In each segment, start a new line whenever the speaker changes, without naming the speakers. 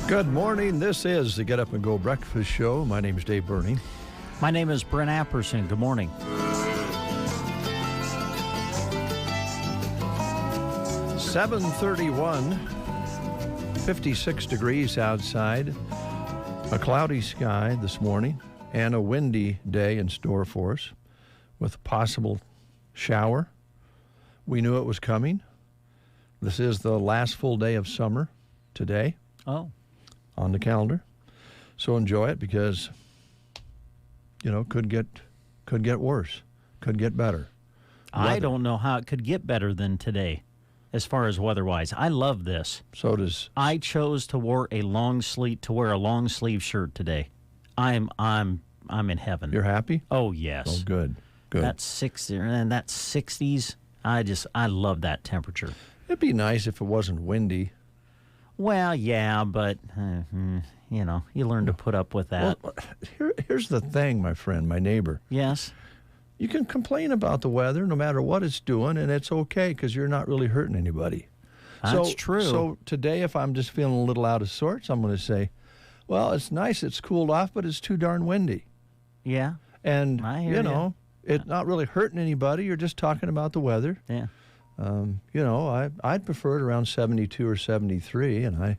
Good morning. This is the Get Up and Go Breakfast Show. My name is Dave Burney.
My name is Brent Apperson. Good morning.
7:31, 56 degrees outside, a cloudy sky this morning, and a windy day in store for us with a possible shower. We knew it was coming. This is the last full day of summer today.
Oh.
On the calendar. So enjoy it because, you know, could get worse, could get better.
I don't know how it could get better than today as far as weather-wise. I love this.
So does...
I chose to wear a long sleeve shirt today. I'm in heaven.
You're happy?
Oh, yes.
Oh, good.
That's 60s. I love that temperature.
It'd be nice if it wasn't windy.
Well, yeah, but, you know, you learn to put up with that.
Well, here's the thing, my friend, my neighbor.
Yes?
You can complain about the weather no matter what it's doing, and it's okay because you're not really hurting anybody.
That's true.
So today, if I'm just feeling a little out of sorts, I'm going to say, well, it's nice, it's cooled off, but it's too darn windy.
Yeah.
And,
I hear
you know, it's not really hurting anybody. You're just talking about the weather.
Yeah.
You know, I'd prefer it around 72 or 73, and I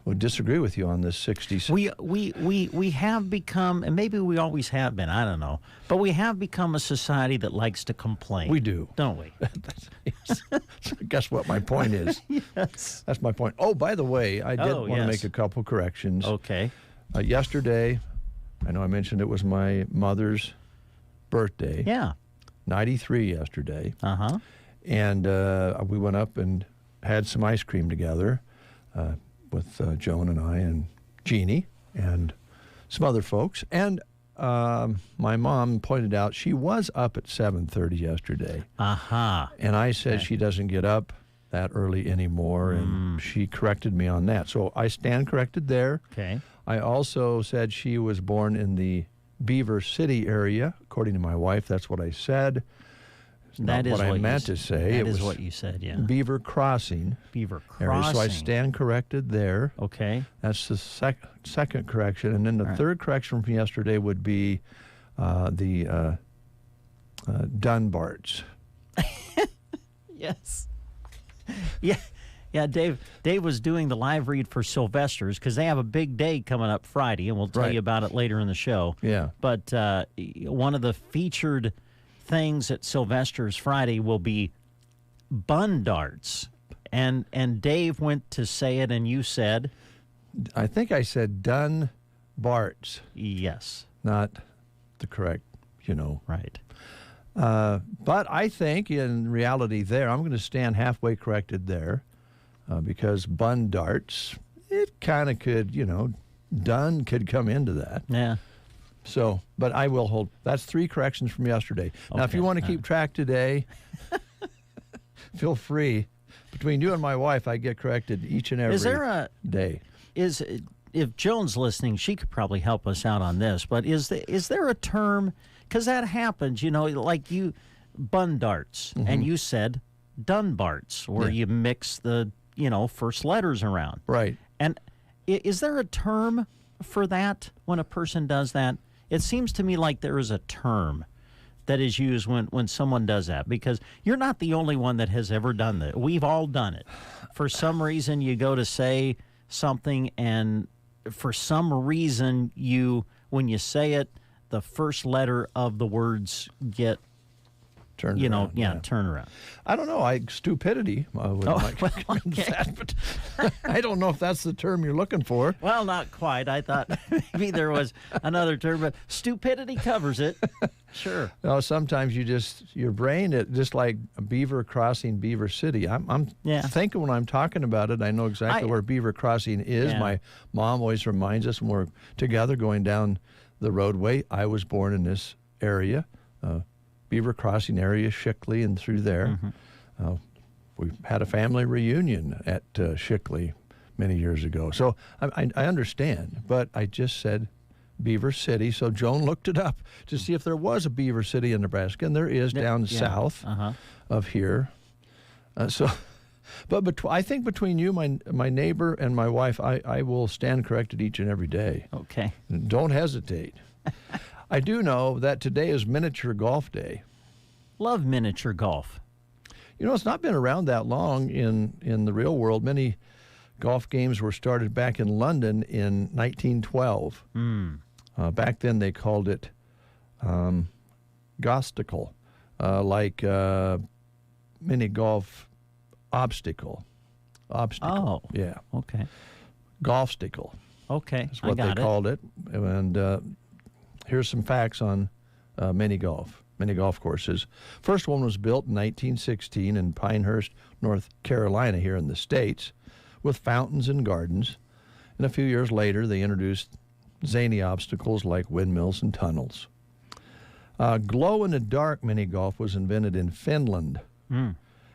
would disagree with you on this 60s.
We have become, and maybe we always have been, I don't know, but we have become a society that likes to complain.
We do.
Don't we?
Guess what my point is.
Yes.
That's my point. Oh, by the way, I did want to make a couple corrections.
Okay.
Yesterday, I know I mentioned it was my mother's birthday.
Yeah.
93 yesterday.
Uh-huh.
And we went up and had some ice cream together with Joan and I and Jeannie and some other folks. And my mom pointed out she was up at 7:30 yesterday.
Uh-huh.
And I said she doesn't get up that early anymore, and she corrected me on that. So I stand corrected there.
Okay.
I also said she was born in the Beaver City area. According to my wife, that's what I said.
That is
what I meant to say.
That is what you said, yeah.
Beaver Crossing.
Beaver
area.
Crossing.
So I stand corrected there.
Okay.
That's the second correction. And then the third correction from yesterday would be the Dunbarts.
Yes. Yeah. Yeah, Dave was doing the live read for Sylvester's because they have a big day coming up Friday, and we'll tell you about it later in the show.
Yeah.
But one of the featured things at Sylvester's Friday will be bun darts. And Dave went to say it, and you said?
I think I said Dunbarts.
Yes.
Not the correct, you know.
Right.
But I think in reality there, I'm going to stand halfway corrected there because bun darts, it kind of could, you know, dun could come into that.
Yeah.
So, but I will hold. That's 3 corrections from yesterday. Now, if you want to keep track today, feel free. Between you and my wife, I get corrected each and every day.
If Joan's listening, she could probably help us out on this. But is there a term? Because that happens, you know, like you bun darts, and you said Dunbarts, where you mix the first letters around.
Right.
And is there a term for that when a person does that? It seems to me like there is a term that is used when someone does that, because you're not the only one that has ever done that. We've all done it. For some reason, you go to say something, and for some reason, when you say it, the first letter of the words get
Turned
you know,
around,
yeah, turn around.
I don't know. Stupidity would like
well,
that, but I don't know if that's the term you're looking for.
Well, not quite. I thought maybe there was another term, but stupidity covers it. Sure.
No, sometimes your brain, just like Beaver Crossing, Beaver City. I'm thinking when I'm talking about it, I know exactly where Beaver Crossing is.
Yeah.
My mom always reminds us when we're together going down the roadway. I was born in this area. Beaver Crossing area, Shickley, and through there. We had a family reunion at Shickley many years ago. So I understand, but I just said Beaver City. So Joan looked it up to see if there was a Beaver City in Nebraska, and there is down south of here. But I think between you, my neighbor, and my wife, I will stand corrected each and every day.
Okay.
Don't hesitate. I do know that today is Miniature Golf Day.
Love miniature golf.
You know, it's not been around that long in the real world. Many golf games were started back in London in 1912. Back then they called it gosticle, like mini golf obstacle.
Oh.
Yeah.
Okay.
Golfsticle.
Okay.
That's what they called it. And here's some facts on mini golf courses. First one was built in 1916 in Pinehurst, North Carolina, here in the States, with fountains and gardens. And a few years later, they introduced zany obstacles like windmills and tunnels. Glow-in-the-dark mini golf was invented in Finland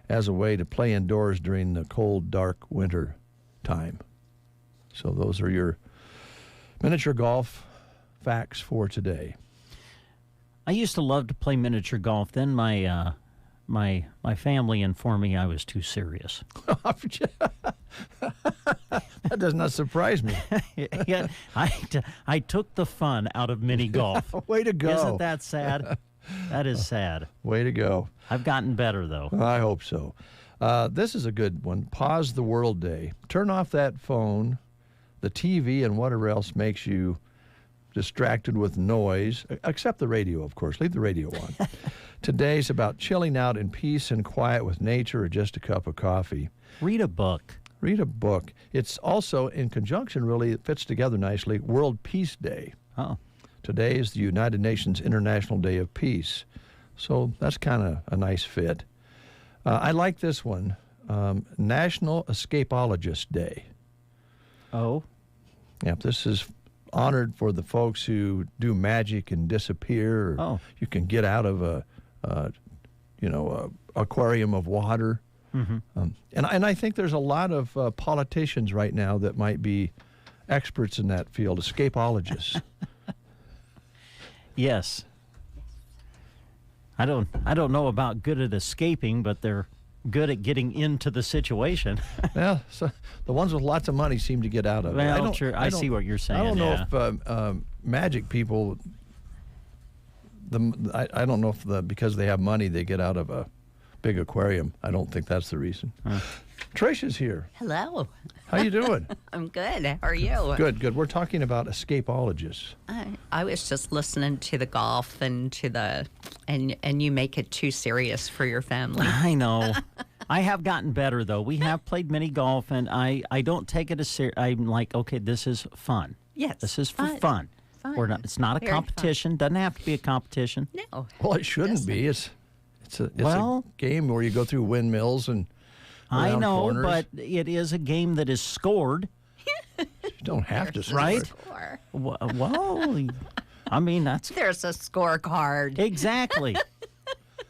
as a way to play indoors during the cold, dark winter time. So those are your miniature golf facts for today.
I used to love to play miniature golf. Then my family informed me I was too serious.
That does not surprise me.
Yeah, I took the fun out of mini golf.
Way to go.
Isn't that sad? That is sad.
Way to go.
I've gotten better, though.
I hope so. This is a good one. Pause the World Day. Turn off that phone, the TV, and whatever else makes you distracted with noise, except the radio, of course. Leave the radio on. Today's about chilling out in peace and quiet with nature or just a cup of coffee.
Read a book.
Read a book. It's also, in conjunction, really, it fits together nicely, World Peace Day.
Oh.
Today is the United Nations International Day of Peace. So that's kind of a nice fit. I like this one, National Escapologist Day.
Oh.
Yep, this is honored for the folks who do magic and disappear. Or you can get out of a aquarium of water. And I think there's a lot of politicians right now that might be experts in that field, escapologists.
Yes. I don't know about good at escaping, but they're good at getting into the situation.
Well, so the ones with lots of money seem to get out of it.
Well, I see what you're saying.
I don't know if magic people, I don't know if because they have money they get out of a big aquarium. I don't think that's the reason. Tricia's here.
Hello.
How you doing?
I'm good. How are you?
Good. We're talking about escapologists.
I was just listening to the golf and and you make it too serious for your family.
I know. I have gotten better, though. We have played mini golf, and I don't take it as serious. I'm like, okay, this is fun.
Yes.
This is for fun. It's not a
Very
competition. Doesn't have to be a competition.
No.
Well, it shouldn't be. It's a game where you go through windmills and
I know,
corners.
but it is a game that is scored.
You don't have to score.
Right?
Score.
Well, I mean, that's
There's a scorecard.
exactly.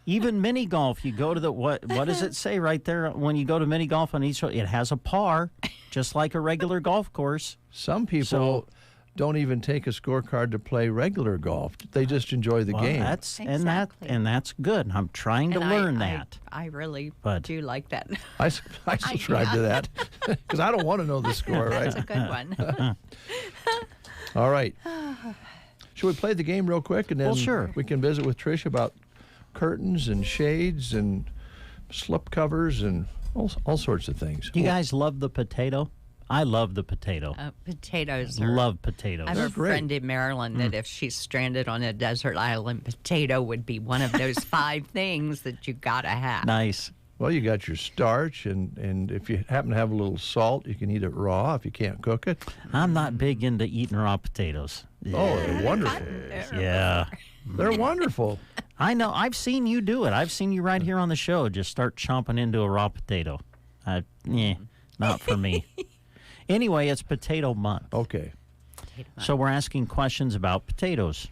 Even mini golf, you go to the what does it say right there when you go to mini golf on each? It has a par, just like a regular golf course.
Some people don't even take a scorecard to play regular golf. They just enjoy the game.
And that's good. I'm trying to learn that.
I really do like that.
I subscribe to that because I don't want to know the score, right?
That's a good one.
All right. Should we play the game real quick and then we can visit with Trish about curtains and shades and slip covers and all sorts of things.
Do you guys love the potato? I love the potato.
Potatoes are...
Love potatoes.
I have a friend in Maryland that if she's stranded on a desert island, potato would be one of those 5 things that you got to have.
Nice.
Well, you got your starch, and if you happen to have a little salt, you can eat it raw if you can't cook it.
I'm not big into eating raw potatoes.
Oh, they're wonderful.
Yeah.
They're wonderful.
I know. I've seen you do it. I've seen you right here on the show just start chomping into a raw potato. Not for me. Anyway, it's Potato Month.
Okay.
So we're asking questions about potatoes.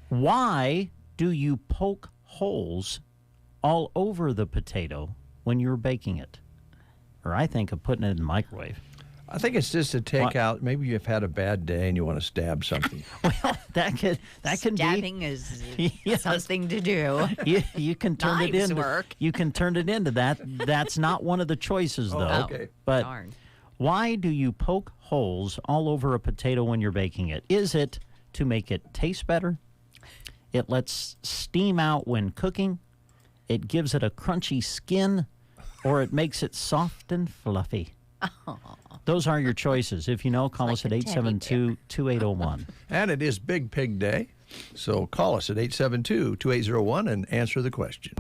Why do you poke holes all over the potato when you're baking it? Or I think of putting it in the microwave.
I think it's just to take out, maybe you've had a bad day and you want to stab something.
Well, that can be.
Stabbing is
Yes.
something to do.
You can turn it
Knives
into
work.
You can turn it into that. That's not one of the choices though.
Oh, okay.
But
Darn.
why do you poke holes all over a potato when you're baking it? Is it to make it taste better? It lets steam out when cooking? It gives it a crunchy skin? Or it makes it soft and fluffy? Those are your choices. If you know, call us at
like a teddy bear.
872-2801.
And it is Big Pig Day, so call us at 872-2801 and answer the question.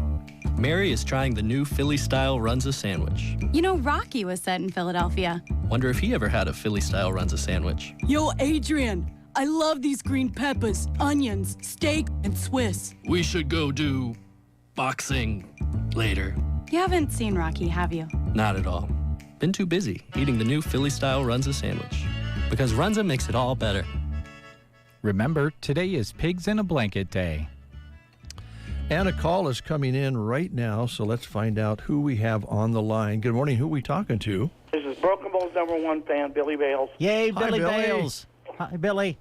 Mary is trying the new Philly-style Runza sandwich.
You know, Rocky was set in Philadelphia.
Wonder if he ever had a Philly-style Runza sandwich.
Yo, Adrian, I love these green peppers, onions, steak, and Swiss.
We should go do boxing later.
You haven't seen Rocky, have you?
Not at all. Been too busy eating the new Philly-style Runza sandwich. Because Runza makes it all better.
Remember, today is Pigs in a Blanket Day.
And a call is coming in right now, so let's find out who we have on the line. Good morning, who are we talking to?
This is Broken Bowl's #1 fan, Billy Bales.
Yay,
Hi,
Billy
Billy.
Bales. Hi, Billy.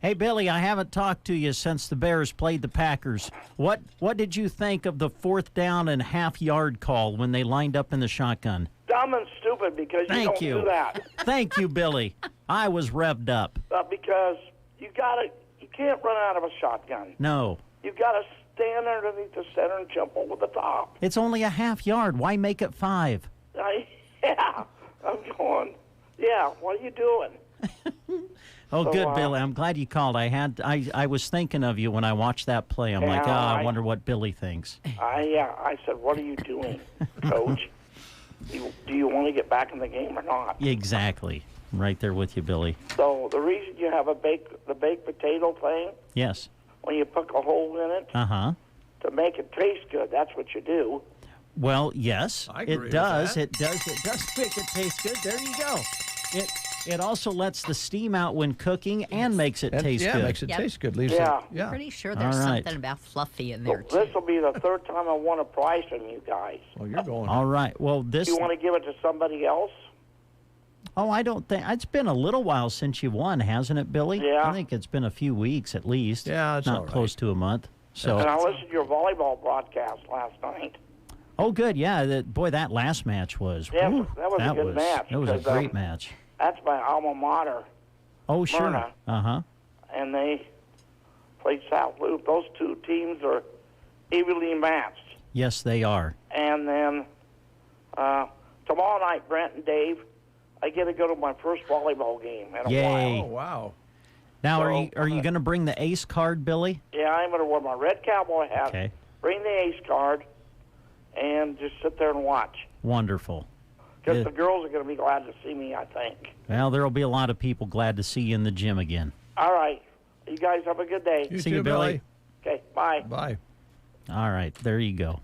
Hey, Billy, I haven't talked to you since the Bears played the Packers. What did you think of the 4th down and half-yard call when they lined up in the shotgun?
Dumb and stupid because you
Thank
don't
you.
do that.
Thank you, Billy. I was revved up.
Because you can't run out of a shotgun.
No,
You got to stand underneath the center and jump over the top.
it's only a half-yard. Why make it 5?
I'm going, yeah, what are you doing?
Oh,
So,
good, Billy. I'm glad you called. I was thinking of you when I watched that play. I'm like, I wonder what Billy thinks.
I said, what are you doing, Coach? Do you want to get back in the game or not?
Exactly. I'm right there with you, Billy.
So the reason you have the baked potato thing,
Yes.
when you poke a hole in it,
Uh-huh.
to make it taste good, that's what you do.
Well, yes,
I agree
it
with
does.
that.
It does make it taste good. There you go. It also lets the steam out when cooking and makes it taste
yeah,
good.
makes it
Yep.
taste good. Leaves
Yeah.
it, yeah.
Pretty sure there's
All right.
something about fluffy in
So
there, too.
this will be the 3rd time I won a prize from you guys.
Well, you're going.
All right. Well, this.
Do you want to give it to somebody else?
Oh, I don't think it's been a little while since you won, hasn't it, Billy?
Yeah.
I think it's been a few weeks at least.
Yeah, it's
not
all right.
close to a month. So.
And I listened to your volleyball broadcast last night.
Oh, good. Yeah. That last match was.
Yeah,
whew,
that was a good match,
That was a
because,
great match.
That's my alma mater,
Oh, sure.
Myrna.
Uh-huh.
and they played South Loop. Those two teams are evenly matched.
Yes, they are.
And then tomorrow night, Brent and Dave, I get to go to my first volleyball game in a
Yay.
Oh,
while.
wow.
Now,
So,
are you going to bring the ace card, Billy?
Yeah, I'm going to wear my red cowboy hat,
Okay.
bring the ace card, and just sit there and watch.
Wonderful.
Because
Yeah.
the girls are going to be glad to see me, I think.
Well, there will be a lot of people glad to see you in the gym again.
All right. You guys have a good day.
You
See
too,
you, Billy.
Okay, bye.
Bye.
All right, there you go.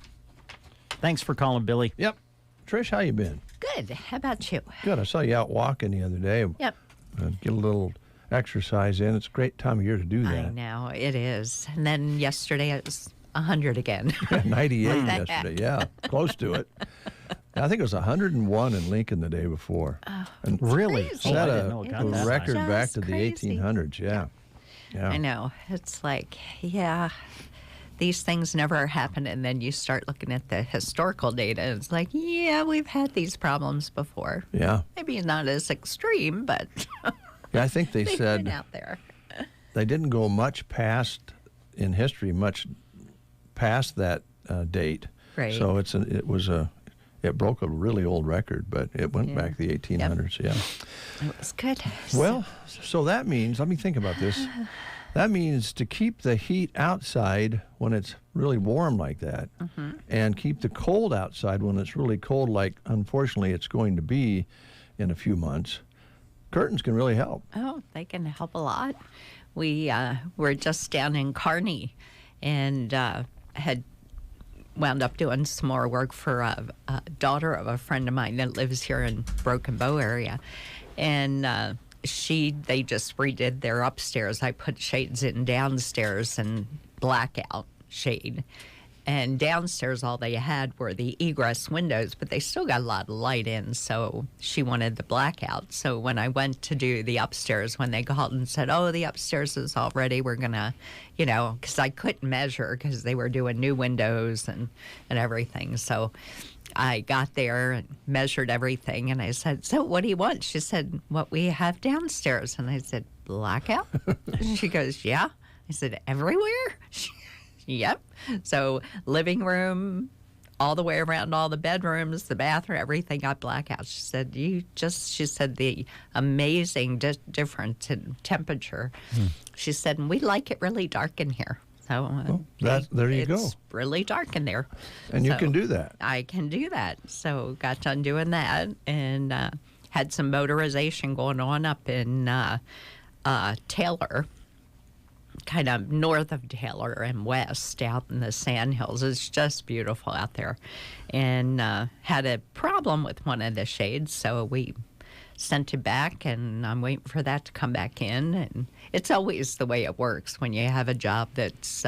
Thanks for calling, Billy.
Yep. Trish, how you been?
Good. How about you?
Good. I saw you out walking the other day.
Yep.
Get a little exercise in. It's a great time of year to do
I
that.
know, it is. And then yesterday it was 100 again.
98
What the
yesterday. Yeah, close to it. I think it was 101 in Lincoln the day before. And
Really?
Crazy.
Oh, I
set
didn't know it got that
record
high.
back
Just
to the
crazy.
1800s. Yeah. Yeah.
I know. It's like, yeah, these things never happen. And then you start looking at the historical data. And it's like, yeah, we've had these problems before.
Yeah.
Maybe not as extreme, but
Yeah, I think they
they've
said
been out there.
they didn't go much past in history, much past that date.
Right.
So it was It broke a really old record, but it went back to the 1800s, yeah.
It was good.
Well, so that means, let me think about this. That means to keep the heat outside when it's really warm like that, and keep the cold outside when it's really cold, like unfortunately it's going to be in a few months, curtains can really help.
Oh, they can help a lot. We were just down in Kearney and had wound up doing some more work for a daughter of a friend of mine that lives here in Broken Bow area. And they just redid their upstairs. I put shades in downstairs and blackout shade. And downstairs, all they had were the egress windows, but they still got a lot of light in, so she wanted the blackout. So when I went to do the upstairs, when they called and said, oh, the upstairs is all ready, we're going to, because I couldn't measure because they were doing new windows and everything. So I got there and measured everything, and I said, so what do you want? She said, what we have downstairs. And I said, blackout? She goes, yeah. I said, everywhere? Yep. So living room, all the way around all the bedrooms, the bathroom, everything got blackout. She said, she said the amazing difference in temperature. She said, and we like it really dark in here. So
there you go.
It's really dark in there.
And you can do that.
I can do that. So got done doing that and had some motorization going on up in Taylor, kind of north of Taylor and west out in the Sandhills. It's just beautiful out there. And had a problem with one of the shades, so we sent it back, and I'm waiting for that to come back in. And it's always the way it works when you have a job that's,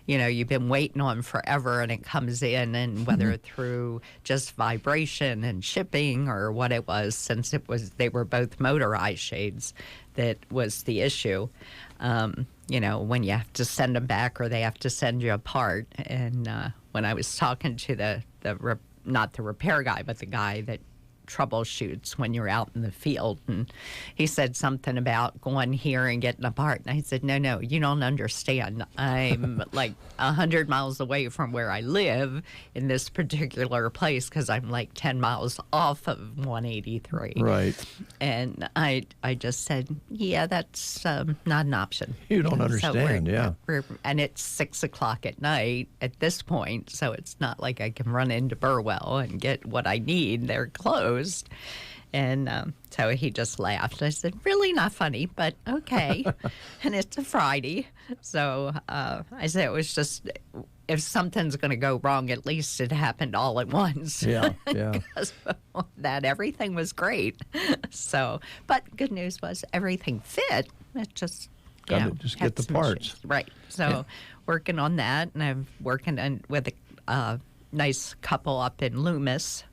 you've been waiting on forever, and it comes in, and whether through just vibration and shipping or what it was, since they were both motorized shades, that was the issue. When you have to send them back or they have to send you a part. And when I was talking to not the repair guy, but the guy that troubleshoots when you're out in the field, and he said something about going here and getting a part, and I said, no, you don't understand. I'm like 100 miles away from where I live in this particular place, because I'm like 10 miles off of 183.
Right.
And I just said, yeah, that's not an option.
You don't understand, yeah.
And it's 6 o'clock at night at this point, so it's not like I can run into Burwell and get what I need. They're closed. And so he just laughed. I said, really not funny, but okay. And it's a Friday. So I said, it was just, if something's going to go wrong, at least it happened all at once.
Yeah.
Because that everything was great. So, but good news was everything fit. It just,
just get the parts.
Issues. Right. So working on that, and I'm working with a nice couple up in Loomis.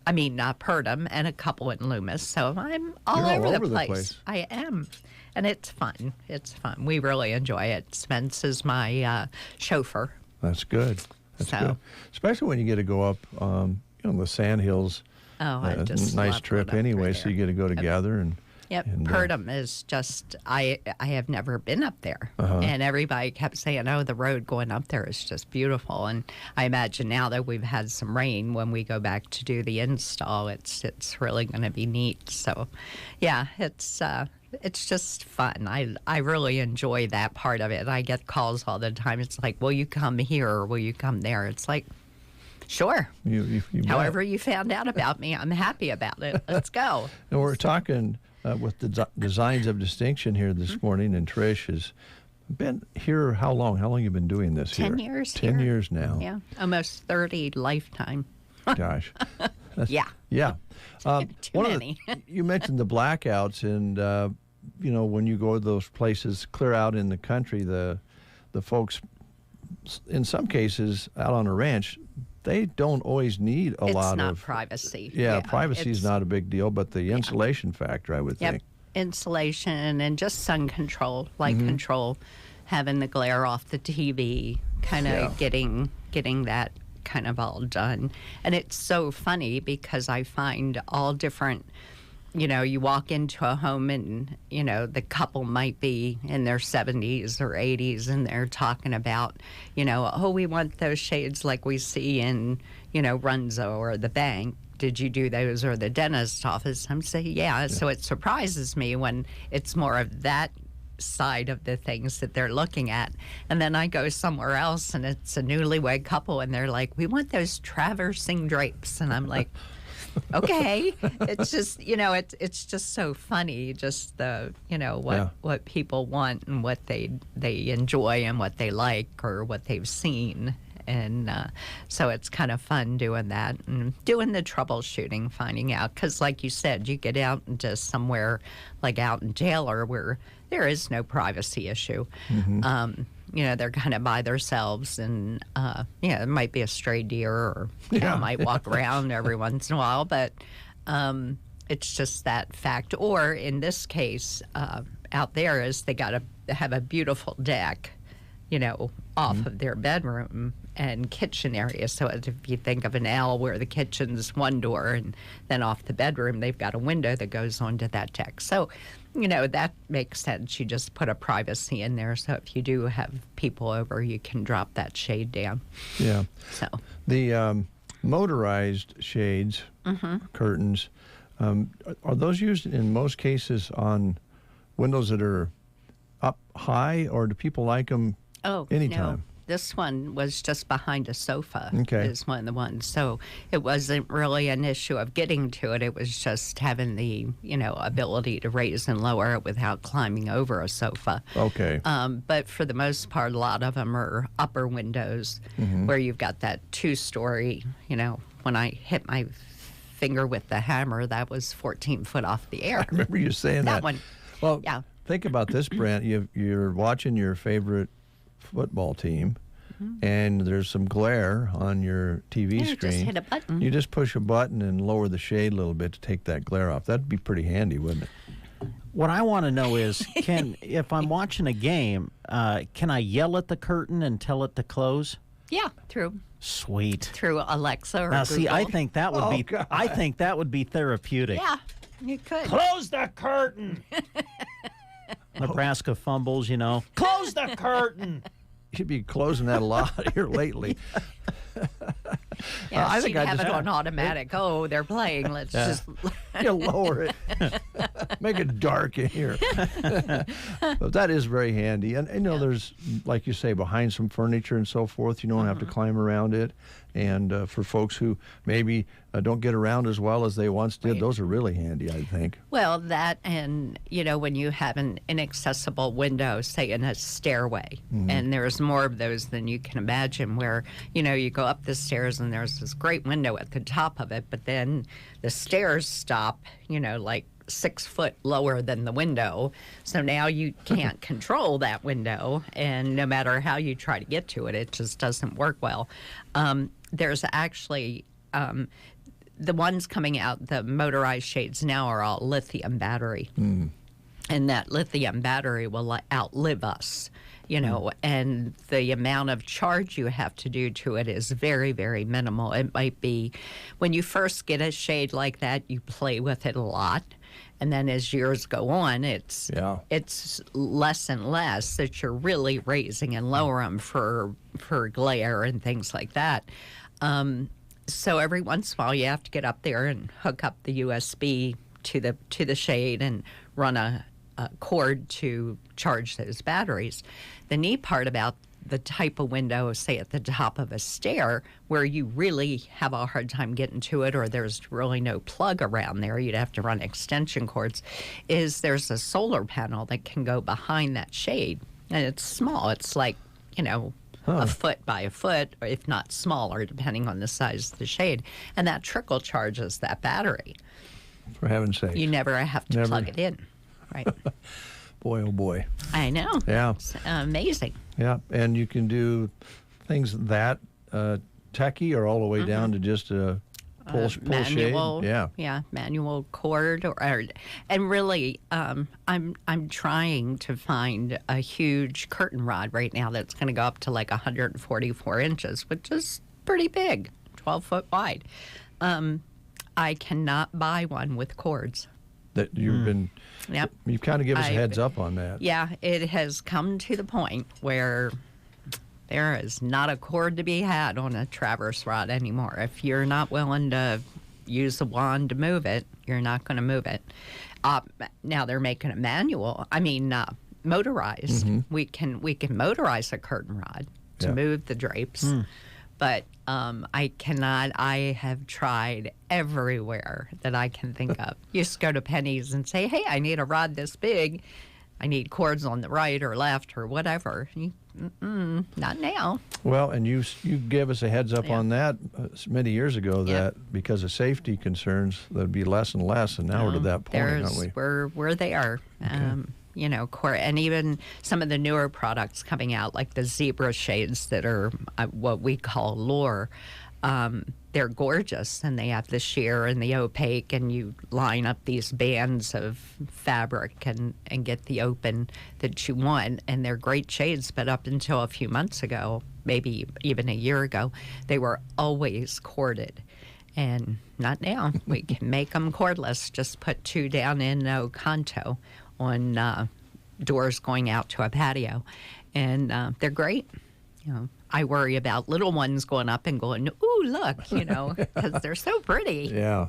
Purdom, and a couple in Loomis. So I'm all over the place. I am. And it's fun. It's fun. We really enjoy it. Spence is my chauffeur.
That's good. That's good. Especially when you get to go up, the Sandhills.
Oh, I just
nice trip anyway, so you get to go together and.
Yep, Purdom is just, I have never been up there. And everybody kept saying, oh, the road going up there is just beautiful. And I imagine now that we've had some rain, when we go back to do the install, it's really going to be neat. So, yeah, it's just fun. I really enjoy that part of it. I get calls all the time. It's like, will you come here or will you come there? It's like, sure.
You
However you found out about me, I'm happy about it. Let's go.
And we're talking with the Designs of Distinction here this morning, and Trish has been here how long? How long have you been doing this
10
here?
years
10 years now.
Yeah, almost 30 lifetime.
Gosh.
Yeah.
Too
many.
You mentioned the blackouts, and, when you go to those places clear out in the country, the folks, in some cases, out on a ranch, they don't always need a lot of...
It's not privacy.
Yeah, privacy is not a big deal, but the insulation factor, I would think.
Insulation and just sun control, light control, having the glare off the TV, kind of getting that kind of all done. And it's so funny because I find all different... you walk into a home and, the couple might be in their 70s or 80s, and they're talking about, we want those shades like we see in, Runza or the bank. Did you do those, or the dentist's office? I'm saying, yeah. So it surprises me when it's more of that side of the things that they're looking at. And then I go somewhere else and it's a newlywed couple and they're like, we want those traversing drapes. And I'm like, okay. It's just, it's just so funny, just the, what people want and what they enjoy and what they like or what they've seen. And so it's kind of fun doing that and doing the troubleshooting, finding out. Because like you said, you get out into somewhere like out in Taylor where there is no privacy issue. Mm-hmm. They're kind of by themselves, and it might be a stray deer or cow might walk around every once in a while, but it's just that fact. Or in this case, out there is they got to have a beautiful deck, off of their bedroom and kitchen area. So if you think of an L where the kitchen's one door and then off the bedroom, they've got a window that goes onto that deck. So, that makes sense. You just put a privacy in there. So if you do have people over, you can drop that shade down.
Yeah.
So
the motorized shades, curtains, are those used in most cases on windows that are up high, or do people like them anytime?
No. This one was just behind a sofa.
Okay.
Is one of the ones. So it wasn't really an issue of getting to it. It was just having the, ability to raise and lower it without climbing over a sofa.
Okay.
But for the most part, a lot of them are upper windows where you've got that 2-story, when I hit my finger with the hammer, that was 14 foot off the air.
I remember you saying that.
one.
Well,
yeah.
Think about this, Brent. You're watching your favorite football team, and there's some glare on your TV screen.
Just hit a button.
You just push a button and lower the shade a little bit to take that glare off. That'd be pretty handy, wouldn't it?
What I want to know is, if I'm watching a game, can I yell at the curtain and tell it to close?
Yeah, through
Sweet.
Alexa or
Now,
Google.
see, I think that would be therapeutic.
Yeah, you could.
Close the curtain. Nebraska fumbles, Close the curtain.
You'd be closing that a lot here lately.
Yeah, I think have it on automatic. Oh, they're playing. Let's just
lower it. Make it dark in here. But that is very handy. And there's, like you say, behind some furniture and so forth, you don't have to climb around it. And for folks who maybe don't get around as well as they once did, those are really handy, I think.
Well, that and, when you have an inaccessible window, say in a stairway, and there's more of those than you can imagine, where, you go up the stairs and there's this great window at the top of it, but then the stairs stop, like 6 foot lower than the window. So now you can't control that window, and no matter how you try to get to it, it just doesn't work well. There's actually the ones coming out, the motorized shades now are all lithium battery. And that lithium battery will outlive us, and the amount of charge you have to do to it is very, very minimal. It might be when you first get a shade like that, you play with it a lot. And then as years go on, it's less and less that you're really raising and lowering for glare and things like that. So every once in a while, you have to get up there and hook up the USB to the shade and run a cord to charge those batteries. The neat part about the type of window, say at the top of a stair, where you really have a hard time getting to it, or there's really no plug around there, you'd have to run extension cords, is there's a solar panel that can go behind that shade. And it's small. It's like, a foot by a foot, or if not smaller, depending on the size of the shade. And that trickle charges that battery.
For heaven's sake.
You never have to plug it in. Right.
Boy, oh boy.
I know.
Yeah.
It's amazing.
Yeah, and you can do things that techy or all the way down to just a pull
manual,
shade.
Yeah, manual cord, and really, I'm trying to find a huge curtain rod right now that's going to go up to like 144 inches, which is pretty big, 12 foot wide. I cannot buy one with cords.
That you've been, you've kind of given us a heads up on that.
Yeah, it has come to the point where There is not a cord to be had on a traverse rod anymore. If you're not willing to use a wand to move it, you're not going to move it. Now they're making a manual. Motorized.
Mm-hmm.
We can motorize a curtain rod to move the drapes. But I cannot. I have tried everywhere that I can think of. You just go to Penny's and say, hey, I need a rod this big. I need cords on the right or left or whatever. Not now.
Well, and you gave us a heads up on that many years ago that because of safety concerns, there'd be less and less, and now we're to that point, aren't we?
We're there. Okay. And even some of the newer products coming out, like the zebra shades that are what we call lure, they're gorgeous, and they have the sheer and the opaque, and you line up these bands of fabric and get the open that you want, and they're great shades. But up until a few months ago, maybe even a year ago, they were always corded. And not now. We can make them cordless. Just put 2 down in no canto on doors going out to a patio, and they're great. I worry about little ones going up and going, ooh, look, because they're so pretty.
Yeah.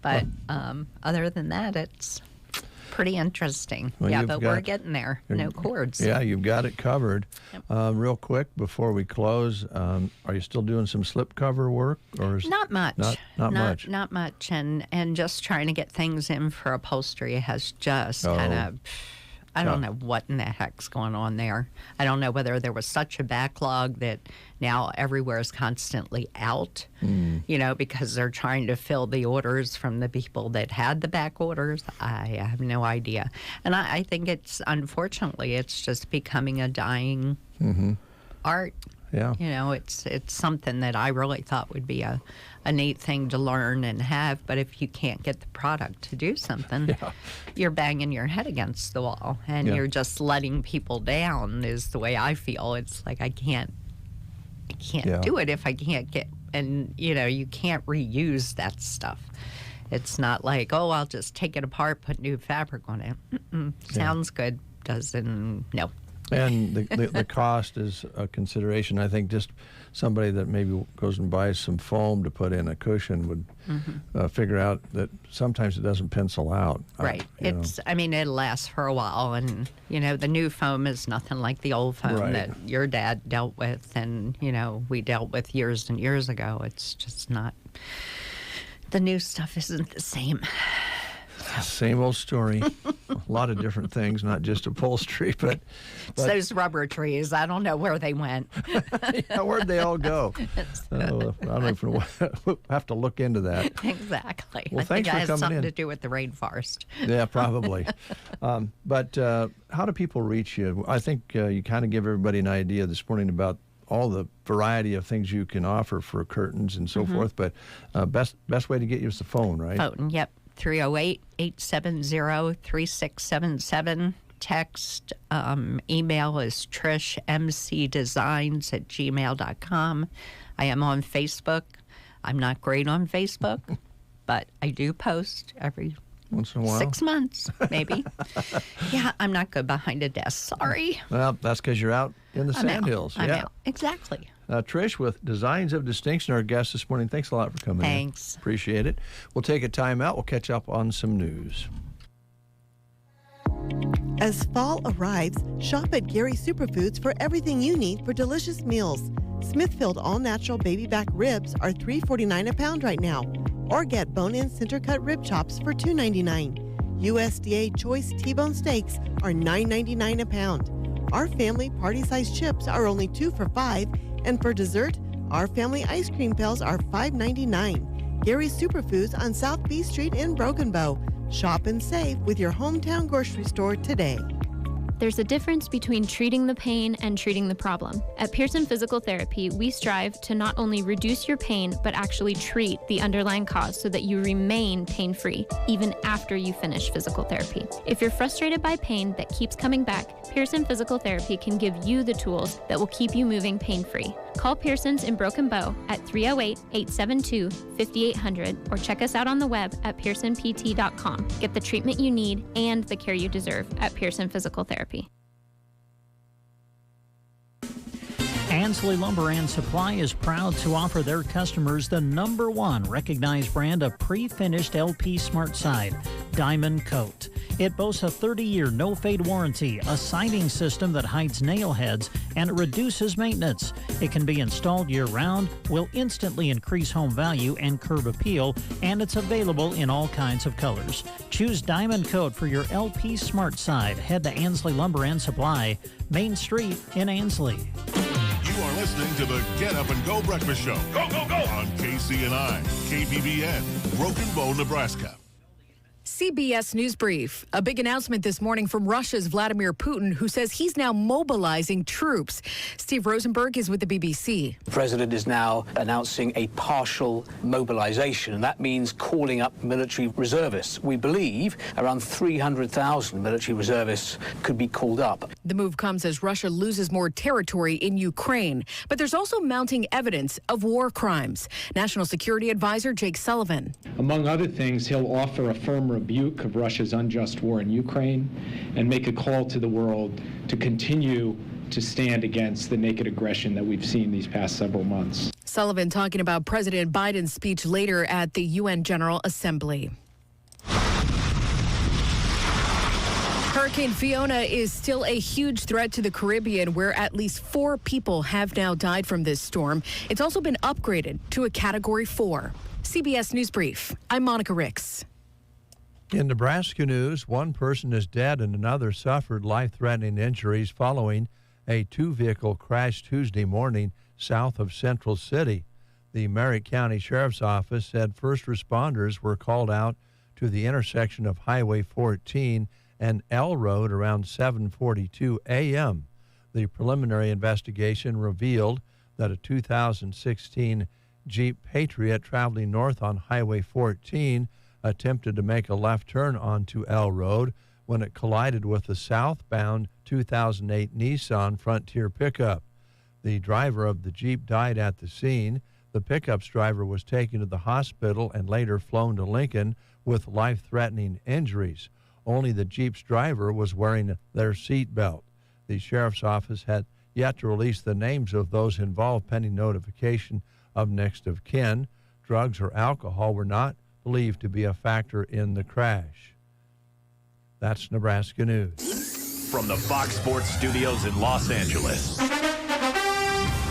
But other than that, it's pretty interesting.
Well,
but we're getting there. No cords.
Yeah, you've got it covered. Yep. Real quick, before we close, are you still doing some slipcover work? Or
not much.
Not much.
Not much. And just trying to get things in for upholstery has just kind of... I don't know what in the heck's going on there. I don't know whether there was such a backlog that now everywhere is constantly out, because they're trying to fill the orders from the people that had the back orders. I have no idea. And I think unfortunately, it's just becoming a dying art.
Yeah.
It's something that I really thought would be a neat thing to learn and have, but if you can't get the product to do something, you're banging your head against the wall, and you're just letting people down is the way I feel. It's like I can't do it if I can't get, and you can't reuse that stuff. It's not like, I'll just take it apart, put new fabric on it. Sounds good, doesn't, no.
And the cost is a consideration. I think just somebody that maybe goes and buys some foam to put in a cushion would figure out that sometimes it doesn't pencil out.
Right. It'll last for a while. And, the new foam is nothing like the old foam that your dad dealt with and, we dealt with years and years ago. It's just not, the new stuff isn't the same.
Same old story. A lot of different things, not just upholstery, but
it's those rubber trees. I don't know where they went.
Where'd they all go? I don't know if we'll have to look into that.
Exactly.
Well, thanks for coming in. It has
something to do with the rainforest.
Yeah, probably. But how do people reach you? I think you kind of give everybody an idea this morning about all the variety of things you can offer for curtains and so forth. But best way to get you is the phone, right?
Phone, yep. 308-870-3677. Text, email is trishmcdesigns@gmail.com. I am on Facebook. I'm not great on Facebook, but I do post every
once in a while.
6 months, maybe. Yeah, I'm not good behind a desk. Sorry.
Well, that's because you're out in the sandhills.
I'm out. Exactly.
Trish with Designs of Distinction, our guest this morning. Thanks a lot for coming in.
Thanks.
Appreciate it. We'll take a time out. We'll catch up on some news.
As fall arrives, shop at Gary Superfoods for everything you need for delicious meals. Smithfield all-natural baby back ribs are $3.49 a pound right now. Or get bone-in center-cut rib chops for $2.99. USDA choice T-bone steaks are $9.99 a pound. Our family party-sized chips are only 2 for $5. And for dessert, our family ice cream pails are $5.99. Gary's Superfoods on South B Street in Broken Bow. Shop and save with your hometown grocery store today.
There's a difference between treating the pain and treating the problem. At Pearson Physical Therapy, we strive to not only reduce your pain, but actually treat the underlying cause so that you remain pain-free, even after you finish physical therapy. If you're frustrated by pain that keeps coming back, Pearson Physical Therapy can give you the tools that will keep you moving pain-free. Call Pearson's in Broken Bow at 308-872-5800 or check us out on the web at pearsonpt.com. Get the treatment you need and the care you deserve at Pearson Physical Therapy.
Ansley Lumber and Supply is proud to offer their customers the #1 recognized brand of pre-finished LP Smart Side, Diamond Coat. It boasts a 30-year no-fade warranty, a siding system that hides nail heads, and it reduces maintenance. It can be installed year-round, will instantly increase home value and curb appeal, and it's available in all kinds of colors. Choose Diamond Coat for your LP Smart Side. Head to Ansley Lumber and Supply, Main Street in Ansley.
You are listening to the Get Up and Go Breakfast Show. Go, go, go! On KCNI, KBBN, Broken Bow, Nebraska.
CBS News Brief. A big announcement this morning from Russia's Vladimir Putin, who says he's now mobilizing troops. Steve Rosenberg is with the BBC.
The president is now announcing a partial mobilization, and that means calling up military reservists. We believe around 300,000 military reservists could be called up.
The move comes as Russia loses more territory in Ukraine, but there's also mounting evidence of war crimes. National Security Advisor Jake Sullivan.
Among other things, he'll offer a firm rebuke of Russia's unjust war in Ukraine and make a call to the world to continue to stand against the naked aggression that we've seen these past several months.
Sullivan talking about President Biden's speech later at the UN General Assembly. Hurricane Fiona is still a huge threat to the Caribbean, where at least 4 people have now died from this storm. It's also been upgraded to a Category 4. CBS News Brief. I'm Monica Ricks.
In Nebraska news, one person is dead and another suffered life-threatening injuries following a 2-vehicle crash Tuesday morning south of Central City. The Merritt County Sheriff's Office said first responders were called out to the intersection of Highway 14 and L Road around 7:42 a.m. The preliminary investigation revealed that a 2016 Jeep Patriot traveling north on Highway 14 attempted to make a left turn onto L Road when it collided with the southbound 2008 Nissan Frontier pickup. The driver of the Jeep died at the scene. The pickup's driver was taken to the hospital and later flown to Lincoln with life-threatening injuries. Only the Jeep's driver was wearing their seatbelt. The sheriff's office had yet to release the names of those involved pending notification of next of kin. Drugs or alcohol were not believed to be a factor in the crash. That's Nebraska News.
From the Fox Sports Studios in Los Angeles,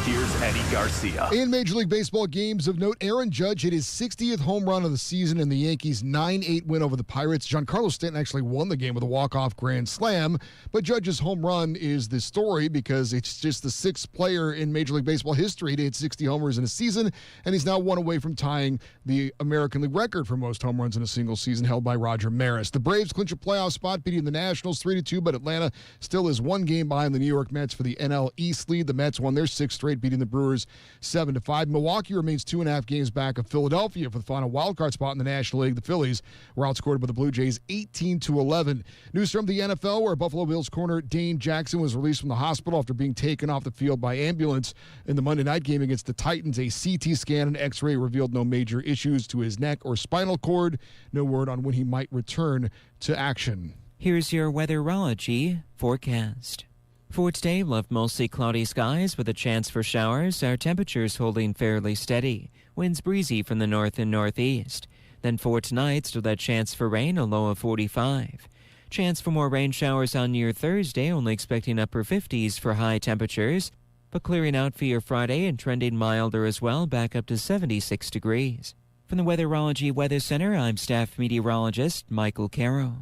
here's Eddie Garcia.
In Major League Baseball games of note, Aaron Judge hit his 60th home run of the season in the Yankees' 9-8 win over the Pirates. Giancarlo Stanton actually won the game with a walk-off grand slam, but Judge's home run is the story because it's just the 6th player in Major League Baseball history to hit 60 homers in a season, and he's now one away from tying the American League record for most home runs in a single season held by Roger Maris. The Braves clinch a playoff spot, beating the Nationals 3-2, but Atlanta still is 1 game behind the New York Mets for the NL East lead. The Mets won their 6th straight, beating the Brewers 7-5. Milwaukee remains 2.5 games back of Philadelphia for the final wildcard spot in the National League. The Phillies were outscored by the Blue Jays 18-11. News from the NFL, where Buffalo Bills corner Dane Jackson was released from the hospital after being taken off the field by ambulance in the Monday night game against the Titans. A CT scan and X-ray revealed no major issues to his neck or spinal cord. No word on when he might return to action.
Here's your weatherology forecast. For today, we'll have mostly cloudy skies with a chance for showers. Our temperatures holding fairly steady. Winds breezy from the north and northeast. Then for tonight, still that chance for rain, a low of 45. Chance for more rain showers on your Thursday, only expecting upper 50s for high temperatures. But clearing out for your Friday and trending milder as well, back up to 76 degrees. From the Weatherology Weather Center, I'm staff meteorologist Michael Caro.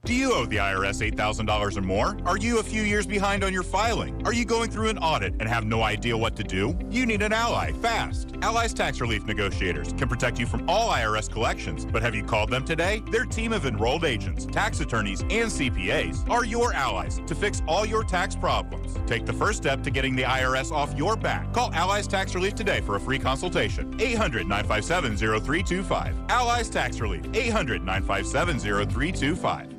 Do you owe the IRS $8,000 or more? Are you a few years behind on your filing? Are you going through an audit and have no idea what to do? You need an ally, fast. Ally's tax relief negotiators can protect you from all IRS collections. But have you called them today? Their team of enrolled agents, tax attorneys, and CPAs are your allies to fix all your tax problems. Take the first step to getting the IRS off your back. Call Ally's Tax Relief today for a free consultation. 800-957-0325. Ally's Tax Relief. 800-957-0325.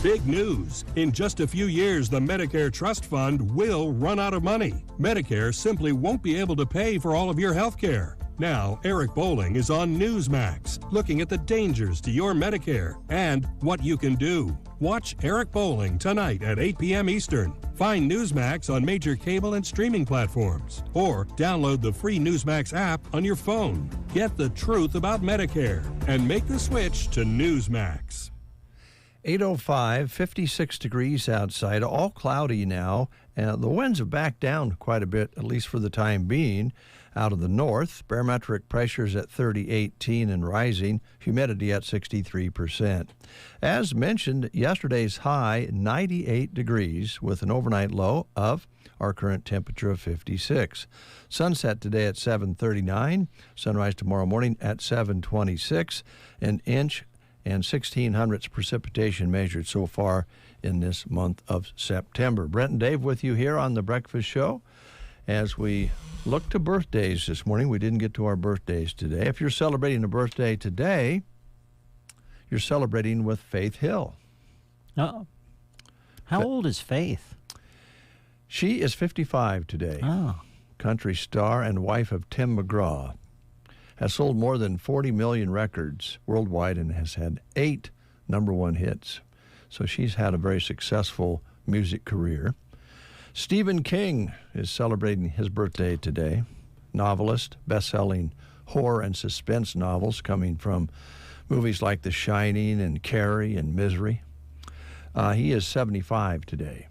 Big news. In just a few years, the Medicare Trust Fund will run out of money. Medicare simply won't be able to pay for all of your health care. Now, Eric Bowling is on Newsmax, looking at the dangers to your Medicare and what you can do. Watch Eric Bowling tonight at 8 p.m. Eastern. Find Newsmax on major cable and streaming platforms, or download the free Newsmax app on your phone. Get the truth about Medicare and make the switch to Newsmax.
8:05, 56 degrees outside, all cloudy now, and the winds have backed down quite a bit, at least for the time being, out of the north. Barometric pressures at 3018 and rising, humidity at 63%. As mentioned, yesterday's high, 98 degrees, with an overnight low of our current temperature of 56. Sunset today at 7:39, sunrise tomorrow morning at 7:26, an inch and 1/1600ths precipitation measured so far in this month of September. Brent and Dave with you here on The Breakfast Show as we look to birthdays this morning. We didn't get to our birthdays today. If you're celebrating a birthday today, you're celebrating with Faith Hill.
Oh. How old is Faith?
She is 55 today.
Oh.
Country star and wife of Tim McGraw. Has sold more than 40 million records worldwide and has had 8 #1 hits. So she's had a very successful music career. Stephen King is celebrating his birthday today. Novelist, best-selling horror and suspense novels coming from movies like The Shining and Carrie and Misery. He is 75 today.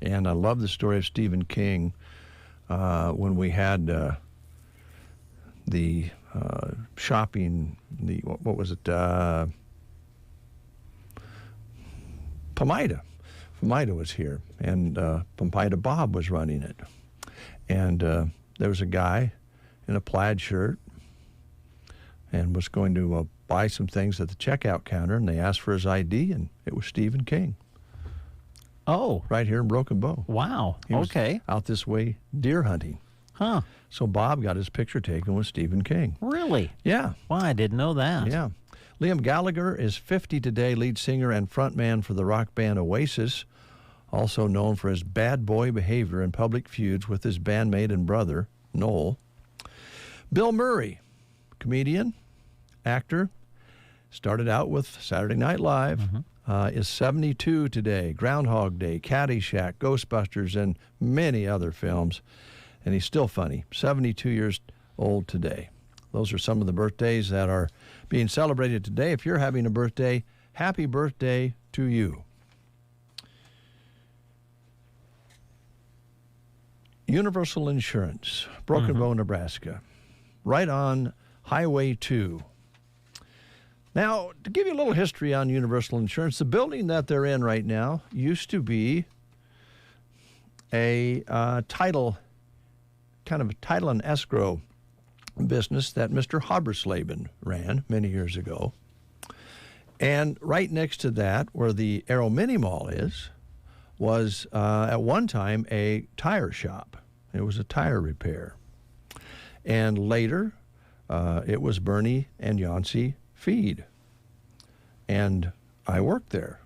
And I love the story of Stephen King when we had the shopping, what was it? Pomida. Pomida was here, and Pomida Bob was running it. And there was a guy in a plaid shirt and was going to buy some things at the checkout counter, and they asked for his ID, and it was Stephen King.
Oh.
Right here in Broken Bow.
Wow.
He was
okay.
out this way deer hunting.
Huh.
So Bob got his picture taken with Stephen King.
Really?
Yeah.
Wow, I didn't know that.
Yeah. Liam Gallagher is 50 today, lead singer and frontman for the rock band Oasis, also known for his bad boy behavior and public feuds with his bandmate and brother, Noel. Bill Murray, comedian, actor, started out with Saturday Night Live, is 72 today. Groundhog Day, Caddyshack, Ghostbusters, and many other films. And he's still funny, 72 years old today. Those are some of the birthdays that are being celebrated today. If you're having a birthday, happy birthday to you. Universal Insurance, Broken Bow, Nebraska, right on Highway 2. Now, to give you a little history on Universal Insurance, the building that they're in right now used to be a title and escrow business that Mr. Habersleben ran many years ago. And right next to that, where the Aero Mini Mall is, was at one time a tire shop. It was a tire repair. And later, it was Bernie and Yancey Feed. And I worked there.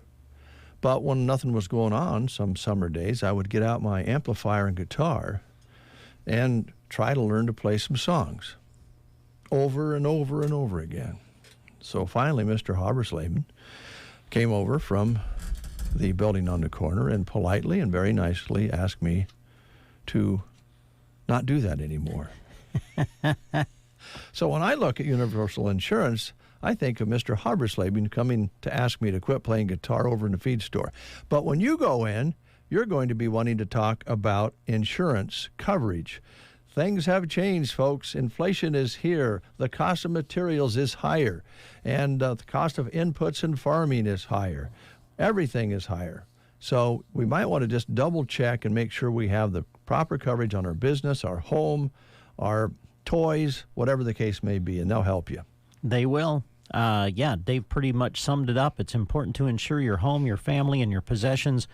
But when nothing was going on, some summer days, I would get out my amplifier and guitar and try to learn to play some songs over and over and over again. So finally, Mr. Habersleben came over from the building on the corner and politely and very nicely asked me to not do that anymore. So when I look at Universal Insurance, I think of Mr. Habersleben coming to ask me to quit playing guitar over in the feed store. But when you go in, you're going to be wanting to talk about insurance coverage. Things have changed, folks. Inflation is here. The cost of materials is higher. And the cost of inputs in farming is higher. Everything is higher. So we might want to just double check and make sure we have the proper coverage on our business, our home, our toys, whatever the case may be, and they'll help you.
They will. Yeah, Dave pretty much summed it up. It's important to insure your home, your family, and your possessions,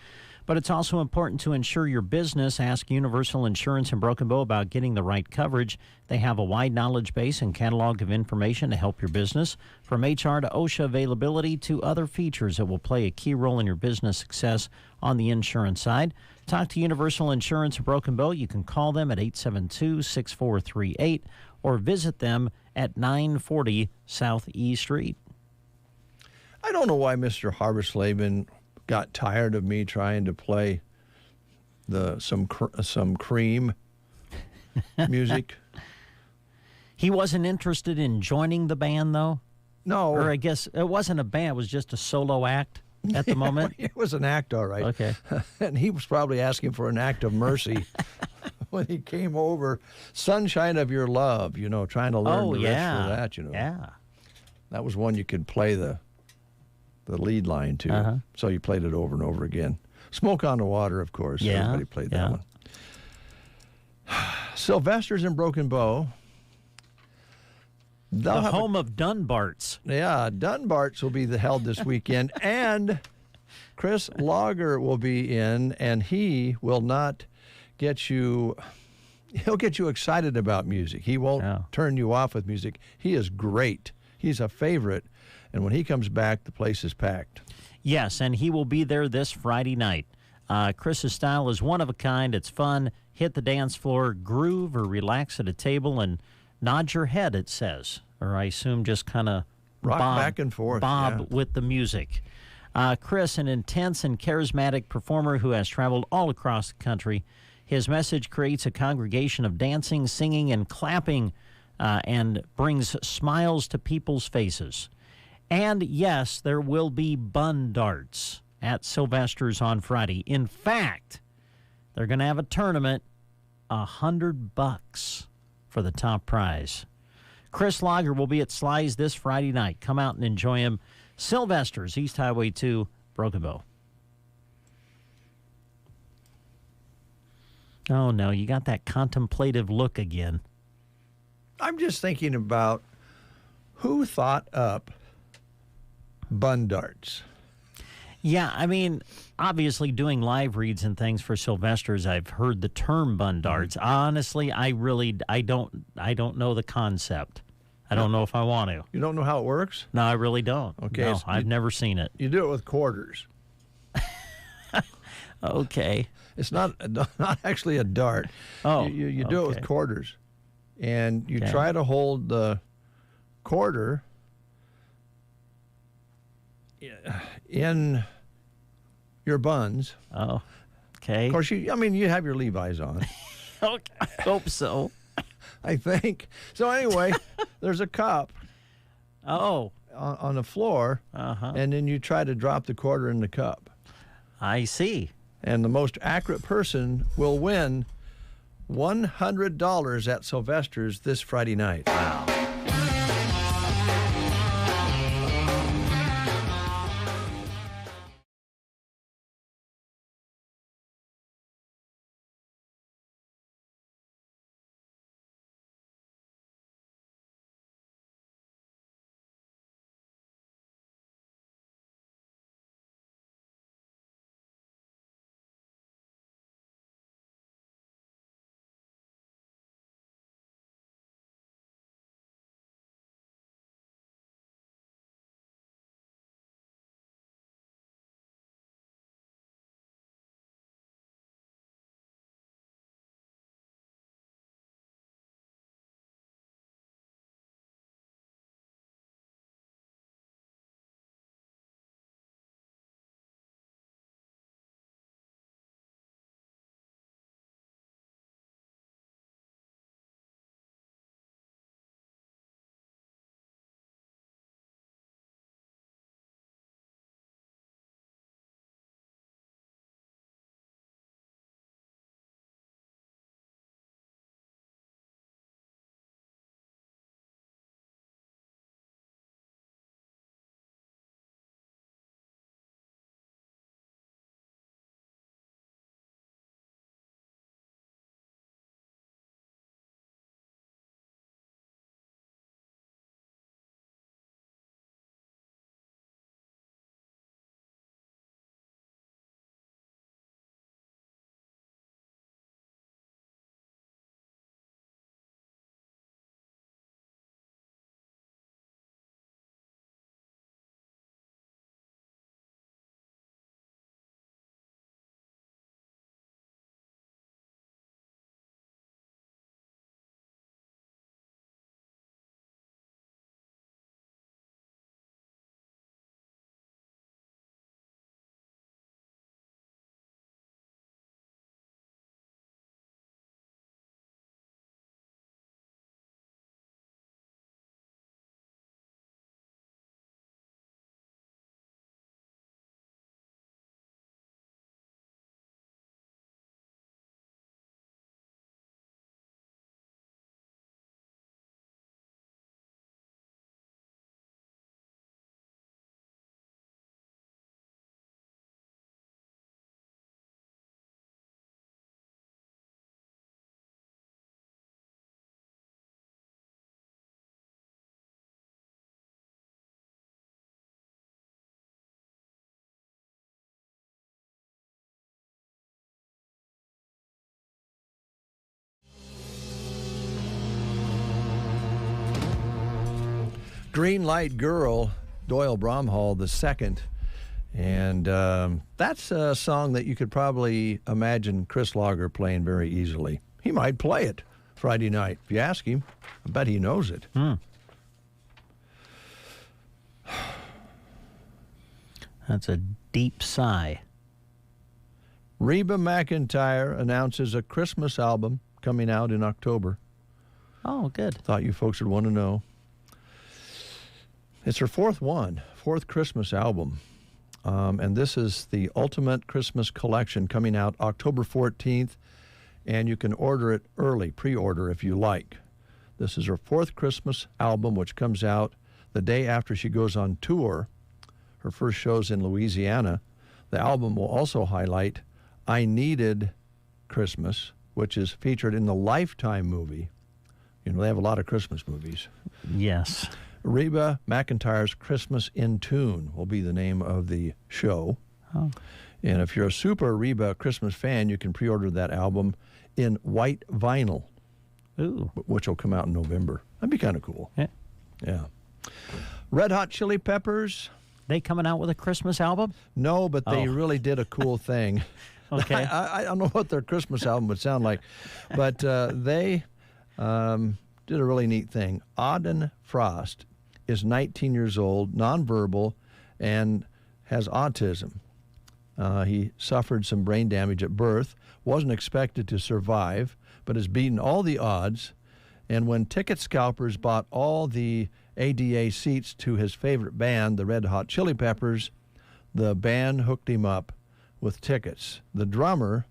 but it's also important to insure your business. Ask Universal Insurance in Broken Bow about getting the right coverage. They have a wide knowledge base and catalog of information to help your business, from HR to OSHA availability to other features that will play a key role in your business success on the insurance side. Talk to Universal Insurance in Broken Bow. You can call them at 872-6438 or visit them at 940 South E Street.
I don't know why Mr. Harvest-Laban got tired of me trying to play some Cream music.
He wasn't interested in joining the band, though?
No.
Or I guess it wasn't a band, it was just a solo act at the moment?
It was an act, all right.
Okay.
And he was probably asking for an act of mercy when he came over. Sunshine of Your Love, trying to learn the riffs for that,
Yeah.
That was one you could play the lead line to. So you played it over and over again. Smoke on the Water, of course.
Yeah.
Everybody played that one. Sylvester's in Broken Bow.
The home of Dunbarts.
Yeah, Dunbarts will be held this weekend. And Chris Lager will be in, and he will not get you... He'll get you excited about music. He won't turn you off with music. He is great. He's a favorite. And when he comes back, the place is packed.
Yes, and he will be there this Friday night. Chris's style is one of a kind. It's fun. Hit the dance floor, groove, or relax at a table and nod your head, it says. Or I assume just kind of
rock back and forth.
Bob with the music. Chris, an intense and charismatic performer who has traveled all across the country. His message creates a congregation of dancing, singing, and clapping and brings smiles to people's faces. And yes, there will be bun darts at Sylvester's on Friday. In fact, they're going to have a tournament, $100 for the top prize. Chris Lager will be at Sly's this Friday night. Come out and enjoy him. Sylvester's, East Highway 2, Broken Bow. Oh, no, you got that contemplative look again.
I'm just thinking about who thought up bun darts.
Yeah, I mean, obviously doing live reads and things for Sylvester's, I've heard the term bun darts. Honestly, I don't know the concept. I don't know if I want to.
You don't know how it works?
No, I really don't.
Okay.
No, I've never seen it.
You do it with quarters.
Okay.
It's not actually a dart.
Oh,
you do it with quarters. And you try to hold the quarter in your buns.
Oh, okay.
Of course, you have your Levi's on.
Okay, I hope so.
I think. So anyway, there's a cup.
Oh.
On the floor. And then you try to drop the quarter in the cup.
I see.
And the most accurate person will win $100 at Sylvester's this Friday night.
Wow.
Green Light Girl, Doyle Bromhall II. And that's a song that you could probably imagine Chris Lager playing very easily. He might play it Friday night. If you ask him, I bet he knows it.
That's a deep sigh.
Reba McEntire announces a Christmas album coming out in October.
Oh, good.
Thought you folks would want to know. It's her fourth Christmas album. And this is the Ultimate Christmas Collection coming out October 14th. And you can order it early, pre-order if you like. This is her fourth Christmas album, which comes out the day after she goes on tour. Her first show's in Louisiana. The album will also highlight I Needed Christmas, which is featured in the Lifetime movie. You know, they have a lot of Christmas movies.
Yes.
Reba McEntire's Christmas in Tune will be the name of the show.
Oh.
And if you're a super Reba Christmas fan, you can pre-order that album in white vinyl.
Ooh.
Which will come out in November. That'd be kind of cool. Yeah. Red Hot Chili Peppers.
They coming out with a Christmas album?
No, but they really did a cool thing.
Okay.
I don't know what their Christmas album would sound like, but they did a really neat thing. Auden Frost is 19 years old, nonverbal, and has autism. He suffered some brain damage at birth, wasn't expected to survive, but has beaten all the odds. And when ticket scalpers bought all the ADA seats to his favorite band, the Red Hot Chili Peppers, the band hooked him up with tickets. The drummer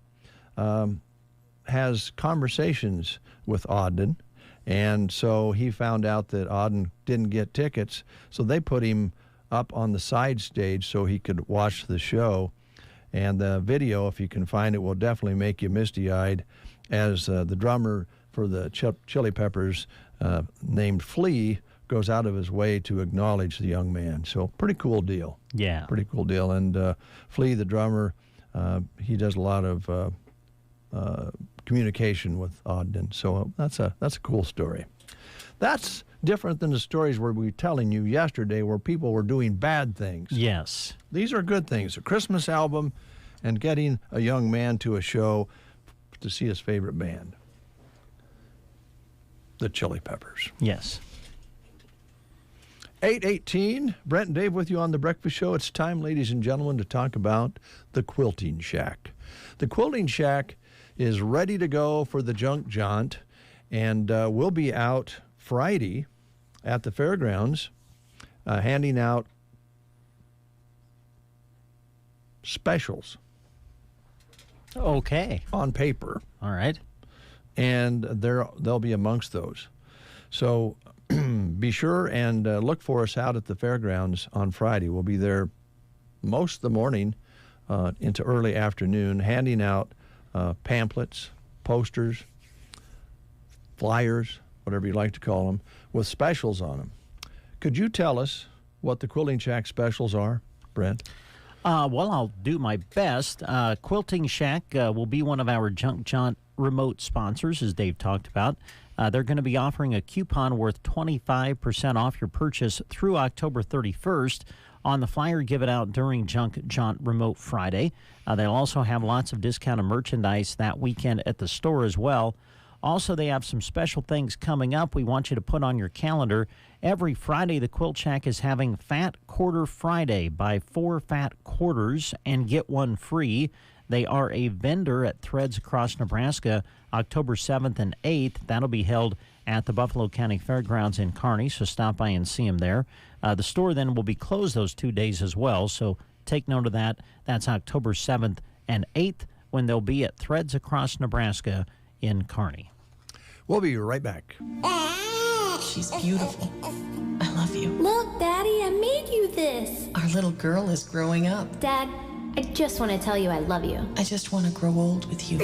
has conversations with Auden, and so he found out that Auden didn't get tickets, so they put him up on the side stage so he could watch the show. And the video, if you can find it, will definitely make you misty-eyed as the drummer for the Chili Peppers, named Flea, goes out of his way to acknowledge the young man. So pretty cool deal.
Yeah.
Pretty cool deal. And Flea, the drummer, he does a lot of communication with Auden. So that's a cool story. That's different than the stories we were telling you yesterday where people were doing bad things.
Yes.
These are good things. A Christmas album and getting a young man to a show to see his favorite band, the Chili Peppers.
Yes.
8:18, Brent and Dave with you on The Breakfast Show. It's time, ladies and gentlemen, to talk about the Quilting Shack. The Quilting Shack is ready to go for the junk jaunt, and we'll be out Friday at the fairgrounds handing out specials.
Okay.
On paper.
All right.
And they'll be amongst those. So be sure and look for us out at the fairgrounds on Friday. We'll be there most of the morning into early afternoon, handing out pamphlets, posters, flyers, whatever you like to call them, with specials on them. Could you tell us what the Quilting Shack specials are, Brent?
Well, I'll do my best. Quilting Shack will be one of our Junk Jaunt remote sponsors, as Dave talked about. They're going to be offering a coupon worth 25% off your purchase through October 31st on the flyer given out during Junk Jaunt Remote Friday. They'll also have lots of discounted merchandise that weekend at the store as well. Also, they have some special things coming up we want you to put on your calendar. Every Friday, the Quilt Shack is having Fat Quarter Friday. Buy 4 fat quarters and get one free. They are a vendor at Threads Across Nebraska, October 7th and 8th. That'll be held at the Buffalo County Fairgrounds in Kearney, so stop by and see them there. The store then will be closed those 2 days as well, so take note of that. That's October 7th and 8th when they'll be at Threads Across Nebraska in Kearney.
We'll be right back.
She's beautiful. I love you.
Look, Daddy, I made you this.
Our little girl is growing up.
Dad, I just want to tell you I love you.
I just want to grow old with you.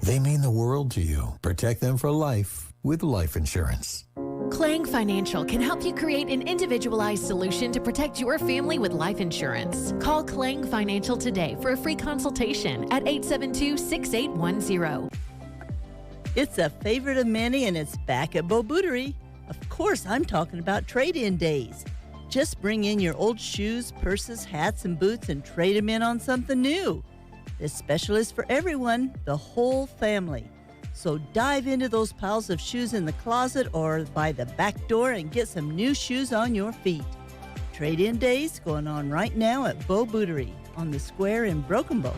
They mean the world to you. Protect them for life with life insurance.
Clang Financial can help you create an individualized solution to protect your family with life insurance. Call Clang Financial today for a free consultation at 872-6810.
It's a favorite of many, and it's back at Bo Bootery. Of course, I'm talking about trade-in days. Just bring in your old shoes, purses, hats, and boots and trade them in on something new. This special is for everyone, the whole family. So dive into those piles of shoes in the closet or by the back door and get some new shoes on your feet. Trade-in days going on right now at Bo Bootery on the square in Broken Bow.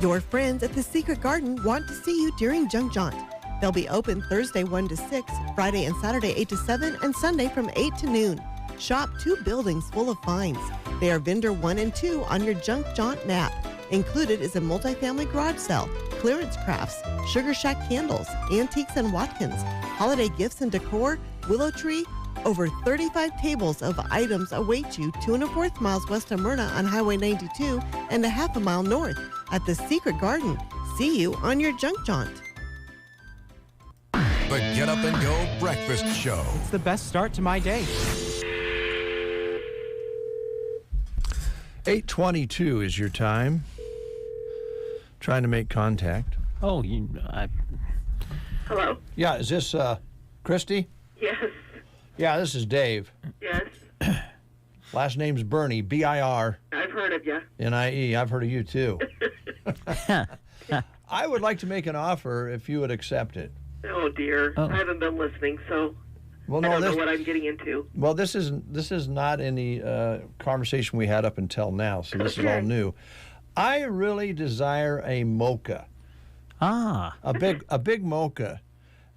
Your friends at the Secret Garden want to see you during Junk Jaunt. They'll be open Thursday 1 to 6, Friday and Saturday 8 to 7, and Sunday from 8 to noon. Shop 2 buildings full of finds. They are vendor 1 and 2 on your Junk Jaunt map. Included is a multifamily garage sale, clearance crafts, Sugar Shack candles, antiques and Watkins, holiday gifts and decor, willow tree. Over 35 tables of items await you 2 1/4 miles west of Myrna on Highway 92 and a half a mile north at the Secret Garden. See you on your Junk Jaunt.
The Get Up and Go Breakfast Show.
It's the best start to my day.
8:22 is your time. Trying to make contact.
Oh,
Hello?
Yeah, is this Christy?
Yes.
Yeah, this is Dave.
Yes.
Last name's Bernie, B-I-R.
I've heard of you.
N-I-E. I've heard of you, too. I would like to make an offer if you would accept it.
Oh, dear.
Oh.
I haven't been listening, so
Well,
I
no,
don't
this,
know what I'm getting into.
Well, this is not any conversation we had up until now, so this is all new. I really desire a mocha. A big mocha.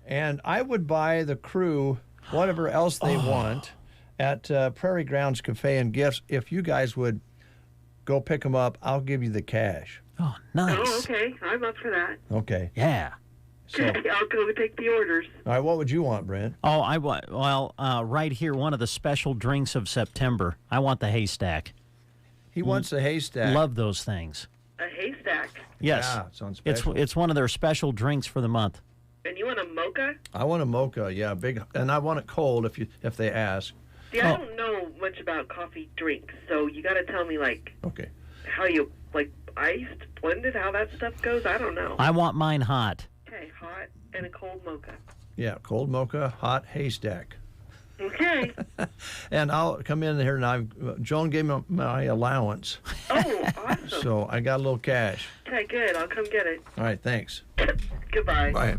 And I would buy the crew whatever else they want at Prairie Grounds Cafe and Gifts. If you guys would go pick them up, I'll give you the cash.
Oh, nice.
Oh, okay. I'm up for that.
Okay.
Yeah.
So,
I'll go take the orders.
all right, what would you want, Brent?
Oh, I want, well, right here, one of the special drinks of September. I want the haystack.
He wants the haystack.
Love those things.
A haystack.
Yes.
Yeah, sounds special.
It's one of their special drinks for the month.
And you want a mocha?
I want a mocha, yeah, big, and I want it cold if they ask.
See, I don't know much about coffee drinks, so you got to tell me, like,
okay,
how you, like, iced, blended, how that stuff goes. I don't know.
I want mine hot.
Okay, hot and a cold mocha.
Yeah, cold mocha, hot haystack.
Okay.
And I'll come in here and Joan gave me my allowance.
Oh, awesome.
So I got a little cash.
Okay, good. I'll come get it.
All right, thanks.
Goodbye.
Bye.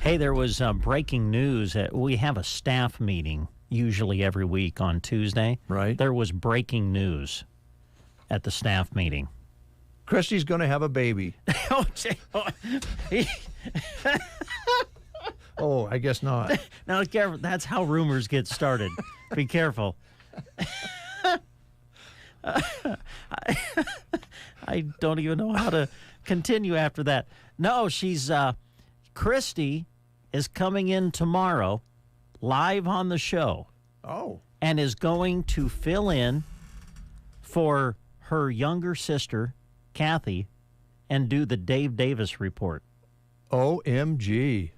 Hey, there was breaking news. We have a staff meeting usually every week on Tuesday.
Right.
There was breaking news at the staff meeting.
Christy's going to have a baby. Oh, I guess not.
Now, careful. That's how rumors get started. Be careful. I don't even know how to continue after that. No, Christy is coming in tomorrow live on the show.
Oh.
And is going to fill in for her younger sister, Kathy, and do the Dave Davis report.
OMG.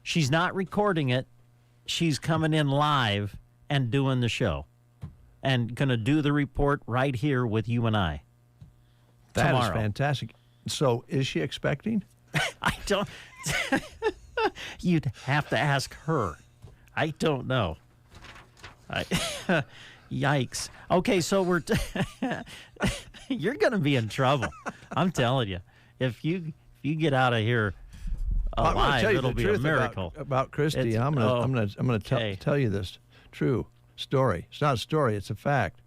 She's not recording it. She's coming in live and doing the show. And going to do the report right here with you and I.
That
tomorrow.
is fantastic. So is she expecting?
I don't. You'd have to ask her. I don't know. Yikes. Okay, so we're you're going to be in trouble. I'm telling you. If you get out of here alive, it'll be a miracle.
About Christy. I'm going to tell you this true story. It's not a story, it's a fact.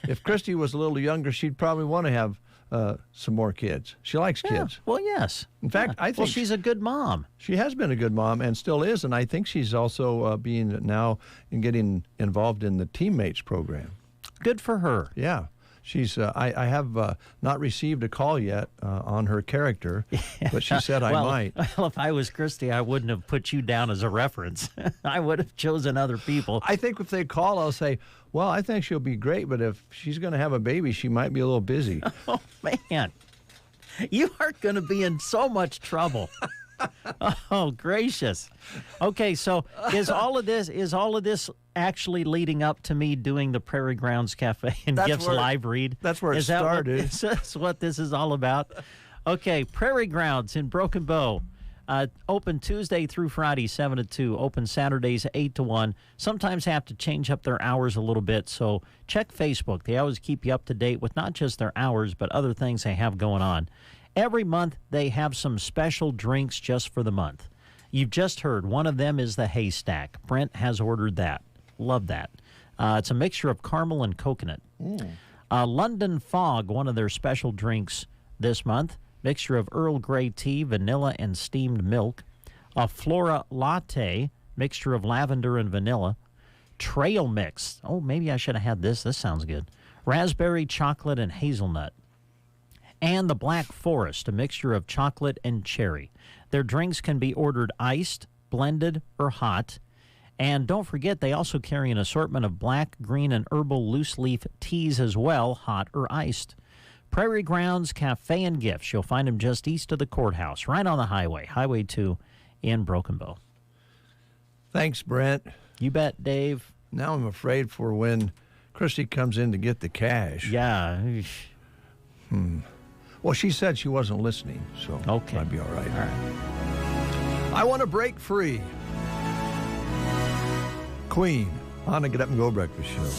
If Christy was a little younger, she'd probably want to have some more kids. She likes kids.
Well, yes.
In fact, I think
she's a good mom.
She has been a good mom and still is, and I think she's also being now and getting involved in the Teammates program.
Good for her.
Yeah. She's. I have not received a call yet on her character, but she said I might.
Well, if I was Christy, I wouldn't have put you down as a reference. I would have chosen other people.
I think if they call, I'll say, well, I think she'll be great, but if she's going to have a baby, she might be a little busy.
Oh, man. You are going to be in so much trouble. Oh, gracious. Okay, so is all of this actually leading up to me doing the Prairie Grounds Cafe and Gifts live read?
That's where it started.
Is that what this is all about? Okay, Prairie Grounds in Broken Bow. Open Tuesday through Friday, 7 to 2. Open Saturdays, 8 to 1. Sometimes have to change up their hours a little bit, so check Facebook. They always keep you up to date with not just their hours, but other things they have going on. Every month, they have some special drinks just for the month. You've just heard one of them is the Haystack. Brent has ordered that. Love that. It's a mixture of caramel and coconut. London Fog, one of their special drinks this month. Mixture of Earl Grey tea, vanilla, and steamed milk. A Flora Latte, mixture of lavender and vanilla. Trail Mix. Oh, maybe I should have had this. This sounds good. Raspberry, chocolate, and hazelnut. And the Black Forest, a mixture of chocolate and cherry. Their drinks can be ordered iced, blended, or hot. And don't forget, they also carry an assortment of black, green, and herbal loose leaf teas as well, hot or iced. Prairie Grounds Cafe and Gifts. You'll find them just east of the courthouse, right on the highway, Highway 2 in Broken Bow.
Thanks, Brent.
You bet, Dave.
Now I'm afraid for when Christy comes in to get the cash.
Yeah.
Well, she said she wasn't listening, so
okay.
I'd be all right. All right. I want to break free. Queen on the Get Up and Go Breakfast Show.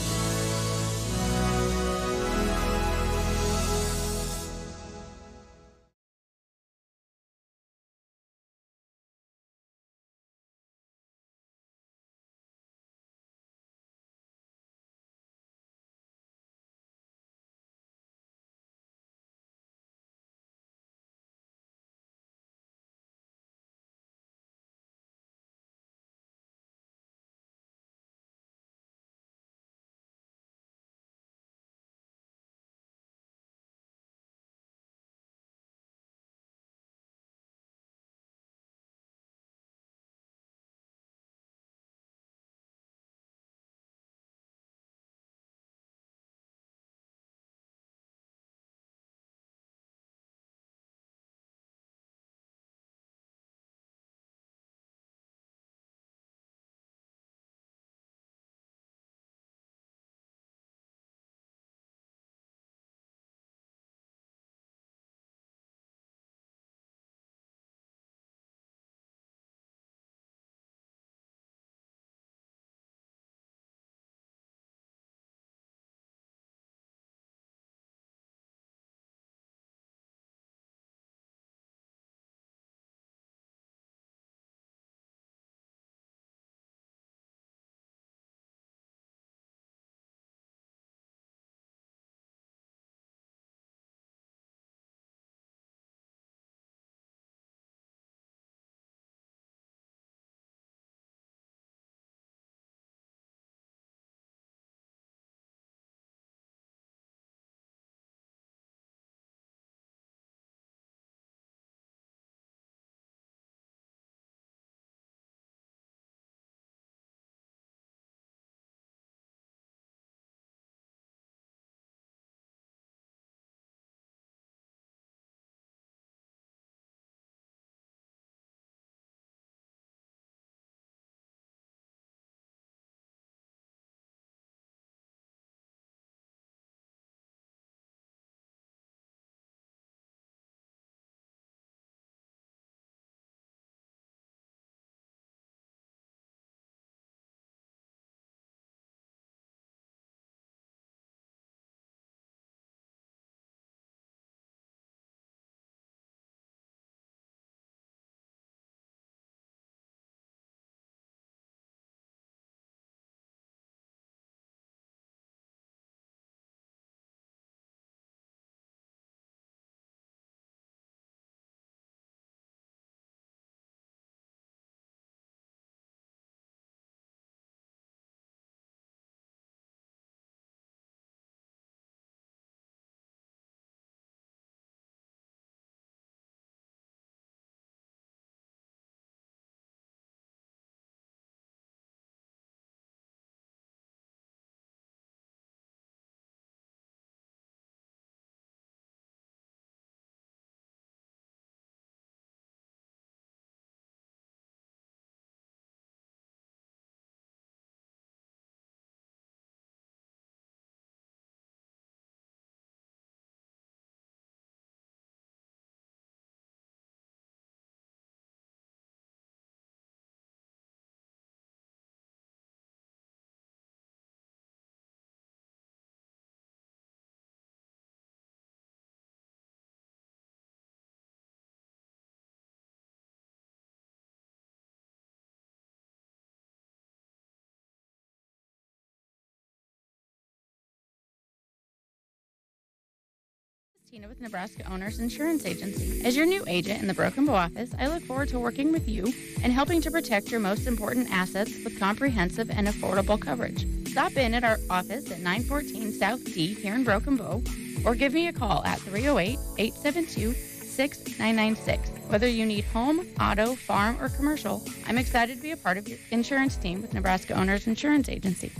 Tina with Nebraska Owners Insurance Agency. As your new agent in the Broken Bow office, I look forward to working with you and helping to protect your most important assets with comprehensive and affordable coverage. Stop in at our office at 914 South D here in Broken Bow, or give me a call at 308-872-6996. Whether you need home, auto, farm, or commercial, I'm excited to be a part of your insurance team with Nebraska Owners Insurance Agency.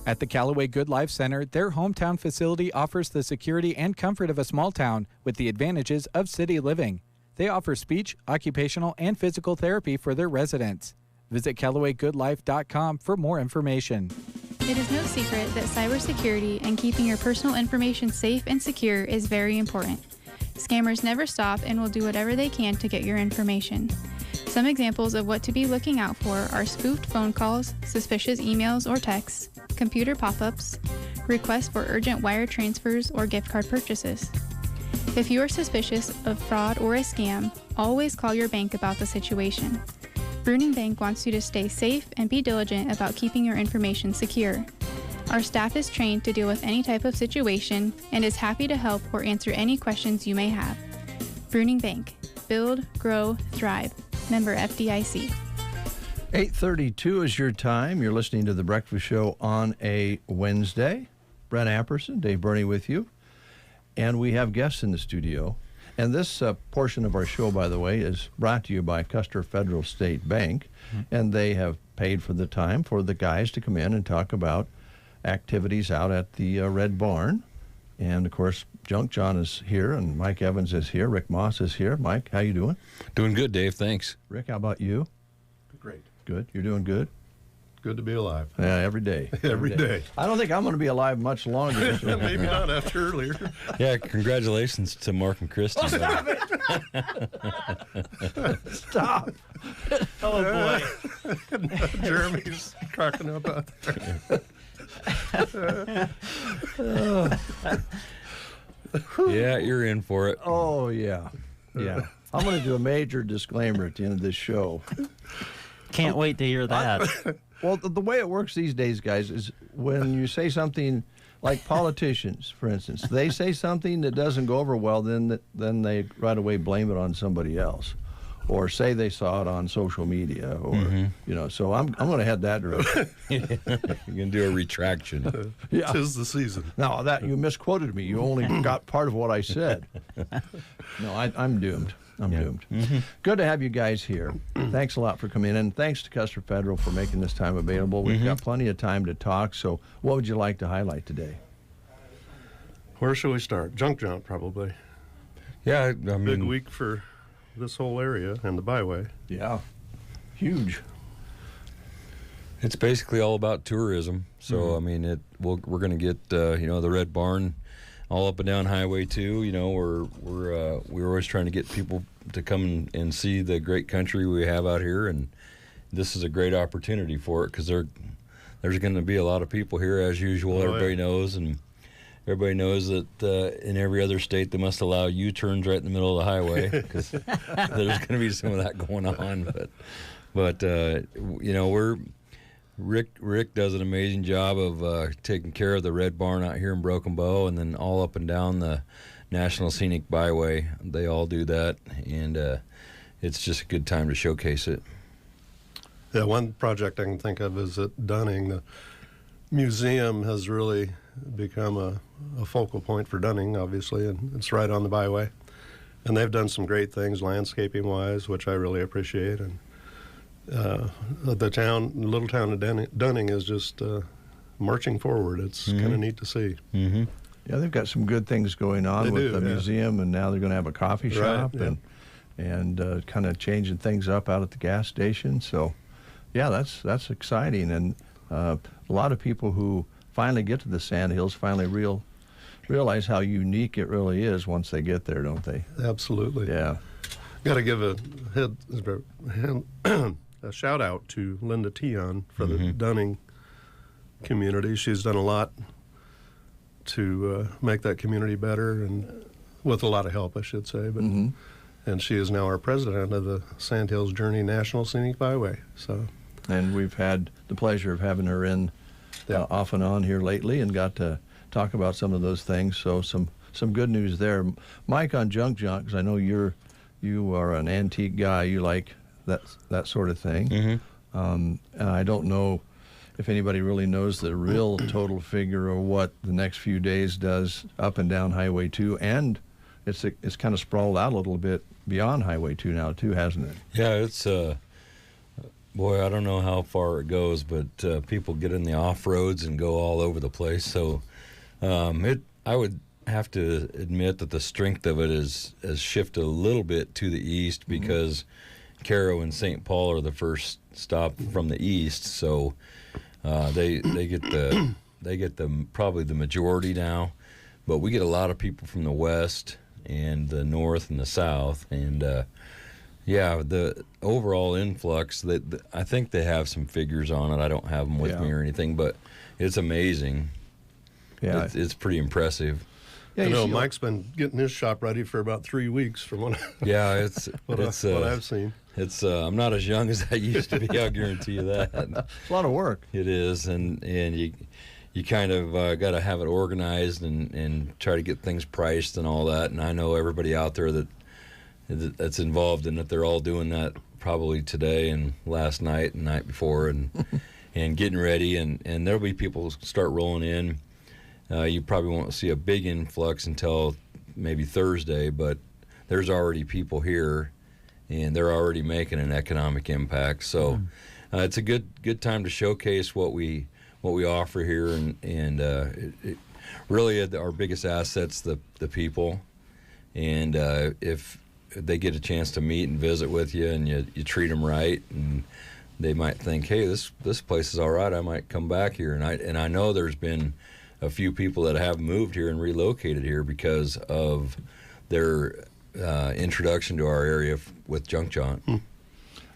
At the Callaway Good Life Center, their hometown facility offers the security and comfort of a small town with the advantages of city living. They offer speech, occupational, and physical therapy for their residents. Visit CallawayGoodLife.com for more information.
It is no secret that cybersecurity and keeping your personal information safe and secure is very important. Scammers never stop and will do whatever they can to get your information. Some examples of what to be looking out for are spoofed phone calls, suspicious emails or texts, computer pop-ups, requests for urgent wire transfers or gift card purchases. If you are suspicious of fraud or a scam, always call your bank about the situation. Bruning Bank wants you to stay safe and be diligent about keeping your information secure. Our staff is trained to deal with any type of situation and is happy to help or answer any questions you may have. Bruning Bank. Build, grow, thrive. Member FDIC.
8:32 is your time. You're listening to The Breakfast Show on a Wednesday. Brent Apperson, Dave Burney with you. And we have guests in the studio. And this portion of our show, by the way, is brought to you by Custer Federal State Bank. And they have paid for the time for the guys to come in and talk about activities out at the Red Barn. And, of course, Junk John is here, and Mike Evans is here. Rick Moss is here. Mike, how you doing?
Doing good, Dave. Thanks.
Rick, how about you?
Great.
Good. You're doing good?
Good to be alive.
Yeah, every day.
Every day.
I don't think I'm going to be alive much longer.
Maybe not after earlier.
Yeah, congratulations to Mark and Christy.
Oh, stop it! Stop.
Oh, boy. Jeremy's cracking up out there.
Yeah, you're in for it.
Oh, yeah. Yeah. I'm going to do a major disclaimer at the end of this show.
Can't wait to hear that.
Well, the way it works these days, guys, is when you say something like politicians, for instance, they say something that doesn't go over well, then they right away blame it on somebody else, or say they saw it on social media, or So I'm going to head that direction.
You're going to do a retraction.
Yeah.
'Tis the season.
No, that you misquoted me. You only got part of what I said. No, I'm doomed. I'm doomed. Good to have you guys here. Thanks a lot for coming in. And thanks to Custer Federal for making this time available. We've got plenty of time to talk. So what would you like to highlight today?
Where shall we start? Junk probably.
Yeah, I mean,
big week for this whole area and the byway.
Yeah, huge.
It's basically all about tourism. So I mean, we're going to get the Red Barn all up and down Highway 2. We're always trying to get people to come and see the great country we have out here, and this is a great opportunity for it because there's going to be a lot of people here as usual. Everybody knows, and everybody knows that in every other state they must allow U-turns right in the middle of the highway because there's going to be some of that going on. But Rick does an amazing job of taking care of the Red Barn out here in Broken Bow, and then all up and down the National Scenic Byway. They all do that, and it's just a good time to showcase it.
Yeah, one project I can think of is at Dunning. The museum has really become a focal point for Dunning, obviously, and it's right on the byway. And they've done some great things landscaping-wise, which I really appreciate. And the little town of Dunning is just marching forward. It's kind of neat to see.
Yeah, they've got some good things going on with the museum, and now they're going to have a coffee shop and kind of changing things up out at the gas station. So, yeah, that's exciting. And a lot of people who finally get to the Sandhills finally realize how unique it really is once they get there, don't they?
Absolutely.
Yeah.
Got to give a shout out to Linda Tion for the Dunning community. She's done a lot to make that community better, and with a lot of help, I should say. But and she is now our president of the Sandhills Journey National Scenic Byway.
And we've had the pleasure of having her in off and on here lately, and got to talk about some of those things. So some some good news there. Mike, on junk, because I know you are an antique guy. You like that sort of thing.
Mm-hmm.
And I don't know if anybody really knows the real total figure of what the next few days does up and down Highway 2, and it's kind of sprawled out a little bit beyond Highway 2 now too, hasn't it?
Yeah, it's boy, I don't know how far it goes, but people get in the off-roads and go all over the place. So I would have to admit that the strength of it has shifted a little bit to the east, because Cairo and St. Paul are the first stop from the east. So they get the probably the majority now, but we get a lot of people from the west and the north and the south, and the overall influx, I think they have some figures on it. I don't have them with me or anything, but it's amazing.
Yeah,
it's pretty impressive.
Yeah, I know Mike's been getting his shop ready for about 3 weeks from what what I've seen.
It's I'm not as young as I used to be. I'll guarantee you that.
It's a lot of work.
It is, and you kind of got to have it organized and try to get things priced and all that. And I know everybody out there that's involved in it. They're all doing that probably today and last night and night before, and and getting ready. And there'll be people start rolling in. You probably won't see a big influx until maybe Thursday, but there's already people here, and they're already making an economic impact. So it's a good time to showcase what we offer here, and really our biggest asset's the people. And if they get a chance to meet and visit with you, and you treat them right, and they might think, hey, this place is all right, I might come back here. And I know there's been a few people that have moved here and relocated here because of their introduction to our area with Junk John.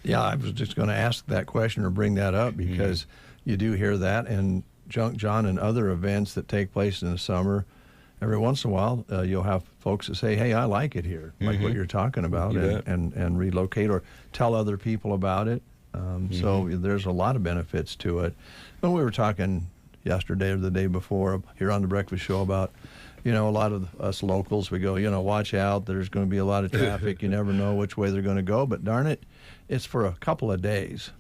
Yeah, I was just going to ask that question or bring that up, because you do hear that, and Junk John and other events that take place in the summer, every once in a while you'll have folks that say, hey, I like it here, like what you're talking about, and relocate or tell other people about it. So there's a lot of benefits to it. When we were talking yesterday or the day before here on the breakfast show about, a lot of us locals, we go, watch out, there's going to be a lot of traffic, you never know which way they're going to go, but darn it, it's for a couple of days.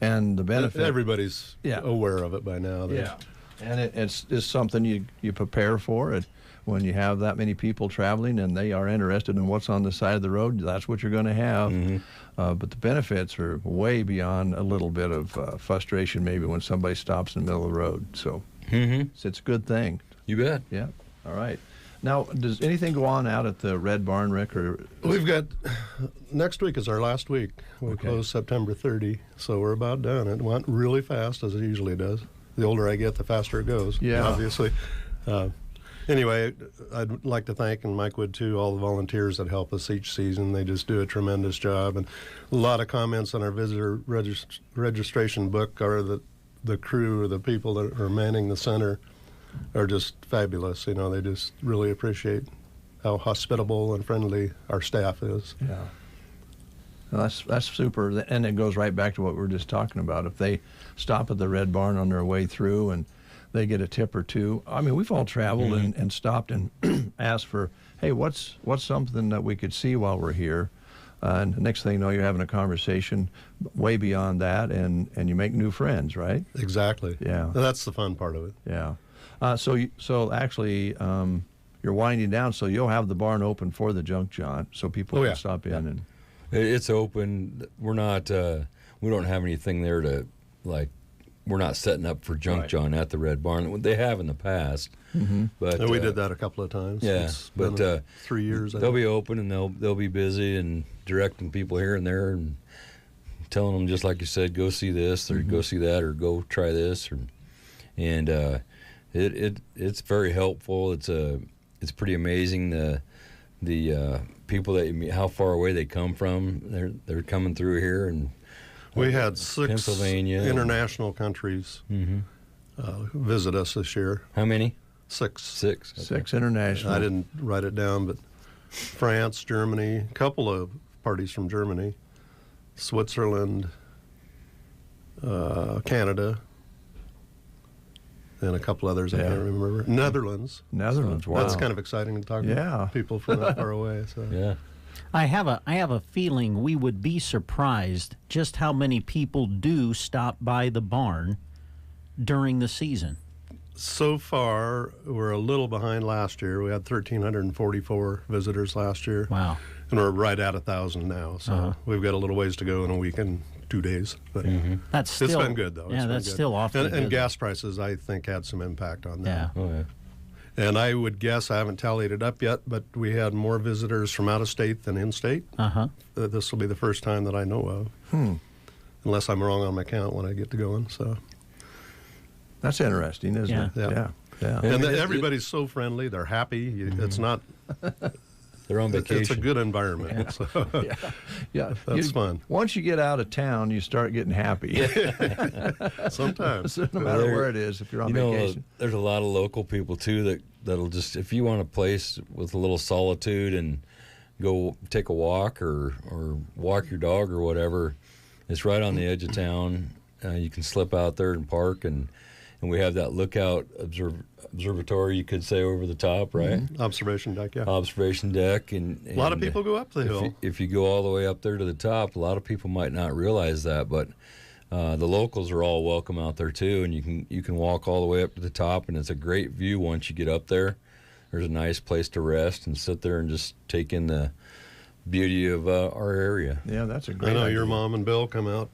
And the benefit,
everybody's aware of it by now.
And it's something you prepare for it. When you have that many people traveling and they are interested in what's on the side of the road, that's what you're going to have. But the benefits are way beyond a little bit of frustration maybe when somebody stops in the middle of the road. So it's a good thing.
You bet.
Yeah. All right. Now, does anything go on out at the Red Barn, Rick? Or
we've got next week is our last week. We close September 30, so we're about done. It went really fast, as it usually does. The older I get, the faster it goes.
Yeah.
Obviously. Anyway, I'd like to thank, and Mike would too, all the volunteers that help us each season. They just do a tremendous job. And a lot of comments on our visitor registration book are that the crew, or the people that are manning the center, are just fabulous. They just really appreciate how hospitable and friendly our staff is.
Yeah. Well, that's super. And it goes right back to what we were just talking about. If they stop at the Red Barn on their way through and they get a tip or two. I mean, we've all traveled and stopped and asked for, hey, what's something that we could see while we're here? And the next thing you know, you're having a conversation way beyond that, and you make new friends, right?
Exactly.
Yeah.
That's the fun part of it.
Yeah. So actually, you're winding down, so you'll have the barn open for the Junk John, so people can stop in. And
it's open. We're not. We don't have anything there to we're not setting up for Junk John at the Red Barn. They have in the past, but
and we did that a couple of times.
Yeah, but
3 years.
They'll be open, and they'll be busy and directing people here and there and telling them, just like you said, go see this or go see that or go try this, and it's very helpful. It's pretty amazing the people that you meet, how far away they come from. They're coming through here, and
we had 6
Pennsylvania,
international countries visit us this year.
How many?
6.
6. Okay.
6 international.
I didn't write it down, but France, Germany, a couple of parties from Germany, Switzerland, Canada, and a couple others I can't remember. Netherlands.
Netherlands, wow.
That's kind of exciting to talk to people from that far away. So.
Yeah.
I have a feeling we would be surprised just how many people do stop by the barn during the season.
So far, we're a little behind last year. We had 1,344 visitors last year.
Wow.
And we're right at 1,000 now. So we've got a little ways to go in a week and 2 days. But
That's still,
it's been good, though.
Yeah, that's still awfully good.
And gas prices, I think, had some impact on that.
Yeah.
Oh, yeah.
And I would guess, I haven't tallied it up yet, but we had more visitors from out of state than in state. This will be the first time that I know of. Unless I'm wrong on my count when I get to going. So
that's interesting, isn't it?
Yeah. And everybody's so friendly. They're happy. It's not.
They're on vacation.
It's a good environment. So that's fun.
Once you get out of town, you start getting happy.
Sometimes.
No matter where it is, if you're on vacation.
There's a lot of local people, too, that'll just, if you want a place with a little solitude and go take a walk or walk your dog or whatever, it's right on the edge of town. You can slip out there and park, and we have that lookout observatory, you could say, over the top, right?
Observation deck, yeah.
Observation deck. And
a lot of people go up the hill.
If you go all the way up there to the top, a lot of people might not realize that, but the locals are all welcome out there too, and you can walk all the way up to the top, and it's a great view once you get up there. There's a nice place to rest and sit there and just take in the beauty of our area.
Yeah, that's a great
I know
idea.
your mom and Bill come out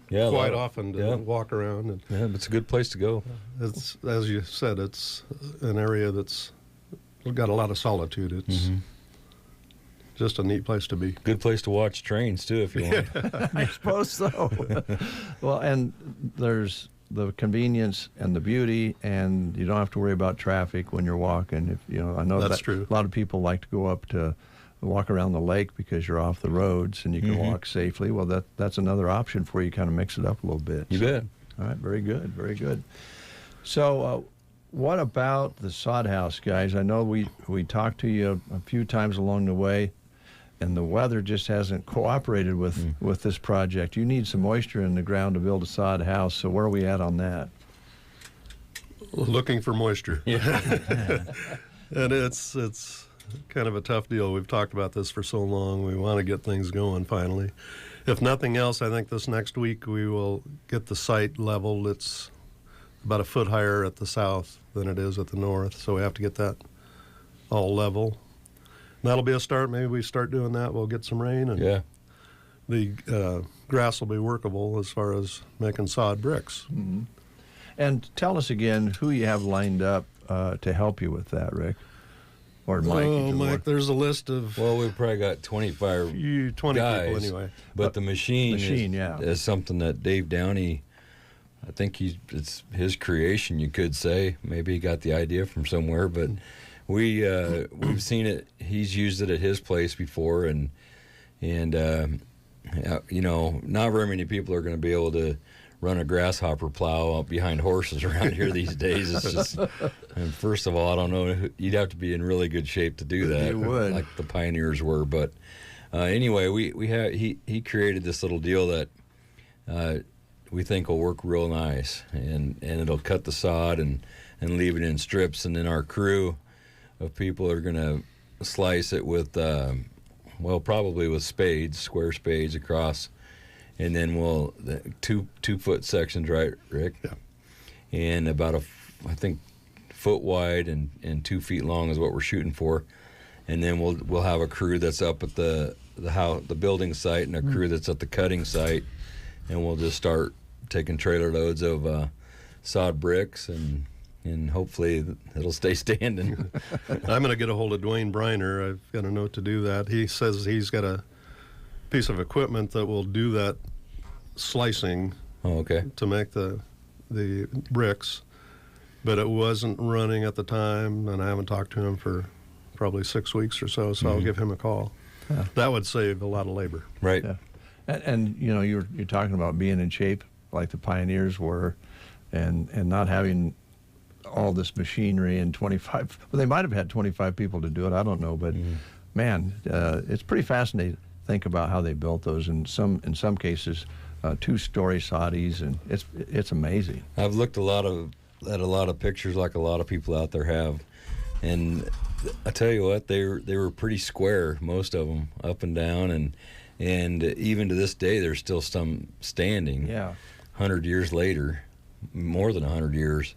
quite often to walk around. And
it's a good place to go.
It's, as you said, it's an area that's got a lot of solitude. It's just a neat place to be.
Good place to watch trains, too, if you want.
I suppose so. Well, and there's the convenience and the beauty, and you don't have to worry about traffic when you're walking. I know
that's true.
A lot of people like to go up to walk around the lake because you're off the roads and you can walk safely. Well, that's another option for you, kind of mix it up a little bit.
You bet.
All right, very good, very good. So what about the sod house, guys? I know we talked to you a few times along the way, and the weather just hasn't cooperated with this project. You need some moisture in the ground to build a sod house, so where are we at on that?
Looking for moisture.
Yeah.
And it's kind of a tough deal. We've talked about this for so long. We want to get things going finally. If nothing else, I think this next week we will get the site leveled. It's about a foot higher at the south than it is at the north, so we have to get that all level. And that'll be a start. Maybe we start doing that. We'll get some rain, and the grass will be workable as far as making sod bricks.
Mm-hmm. And tell us again who you have lined up to help you with that, Rick. Or Mike.
Oh, Mike, there's a list of...
Well, we've probably got 20
guys, people anyway.
But the machine
yeah,
is something that Dave Downey, I think it's his creation, you could say. Maybe he got the idea from somewhere, but we've seen it. He's used it at his place before, and not very many people are going to be able to run a grasshopper plow out behind horses around here these days. It's just, and first of all, I don't know, you'd have to be in really good shape to do that.
You would.
Like the pioneers were. But anyway, he created this little deal that we think will work real nice, and it'll cut the sod and leave it in strips, and then our crew of people are going to slice it with, probably with spades, square spades across. And then we'll 2-foot sections, right, Rick?
Yeah.
And about I think foot wide and 2 feet long is what we're shooting for. And then we'll have a crew that's up at the building site and a crew that's at the cutting site, and we'll just start taking trailer loads of sod bricks, and hopefully it'll stay standing.
I'm going to get a hold of Dwayne Briner. I've got a note to do that. He says he's got a piece of equipment that will do that slicing to make the bricks, but it wasn't running at the time, and I haven't talked to him for probably 6 weeks or so, I'll give him a call. Yeah. That would save a lot of labor.
Right.
Yeah. And you're talking about being in shape like the pioneers were, and not having all this machinery and 25, well, they might have had 25 people to do it, I don't know, but man, it's pretty fascinating. Think about how they built those. In some cases, 2-story soddies, and it's amazing.
I've looked a lot of a lot of pictures like a lot of people out there have. And I tell you what, they were pretty square, most of them, up and down, and even to this day, there's still some standing.
Yeah.
100 years later, more than 100 years.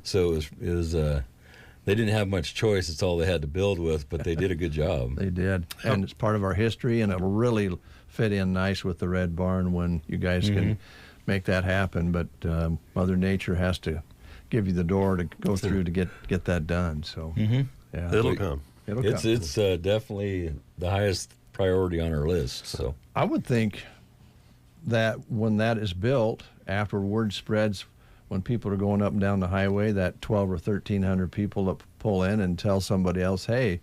So it was they didn't have much choice. It's all they had to build with, but they did a good job.
They did, and it's part of our history, and it'll really fit in nice with the Red Barn when you guys can make that happen. But Mother Nature has to give you the door to go through to get that done. So yeah,
it'll come.
It's definitely the highest priority on our list. So
I would think that when that is built, after word spreads, when people are going up and down the highway, that 1,200 or 1,300 people that pull in and tell somebody else, hey,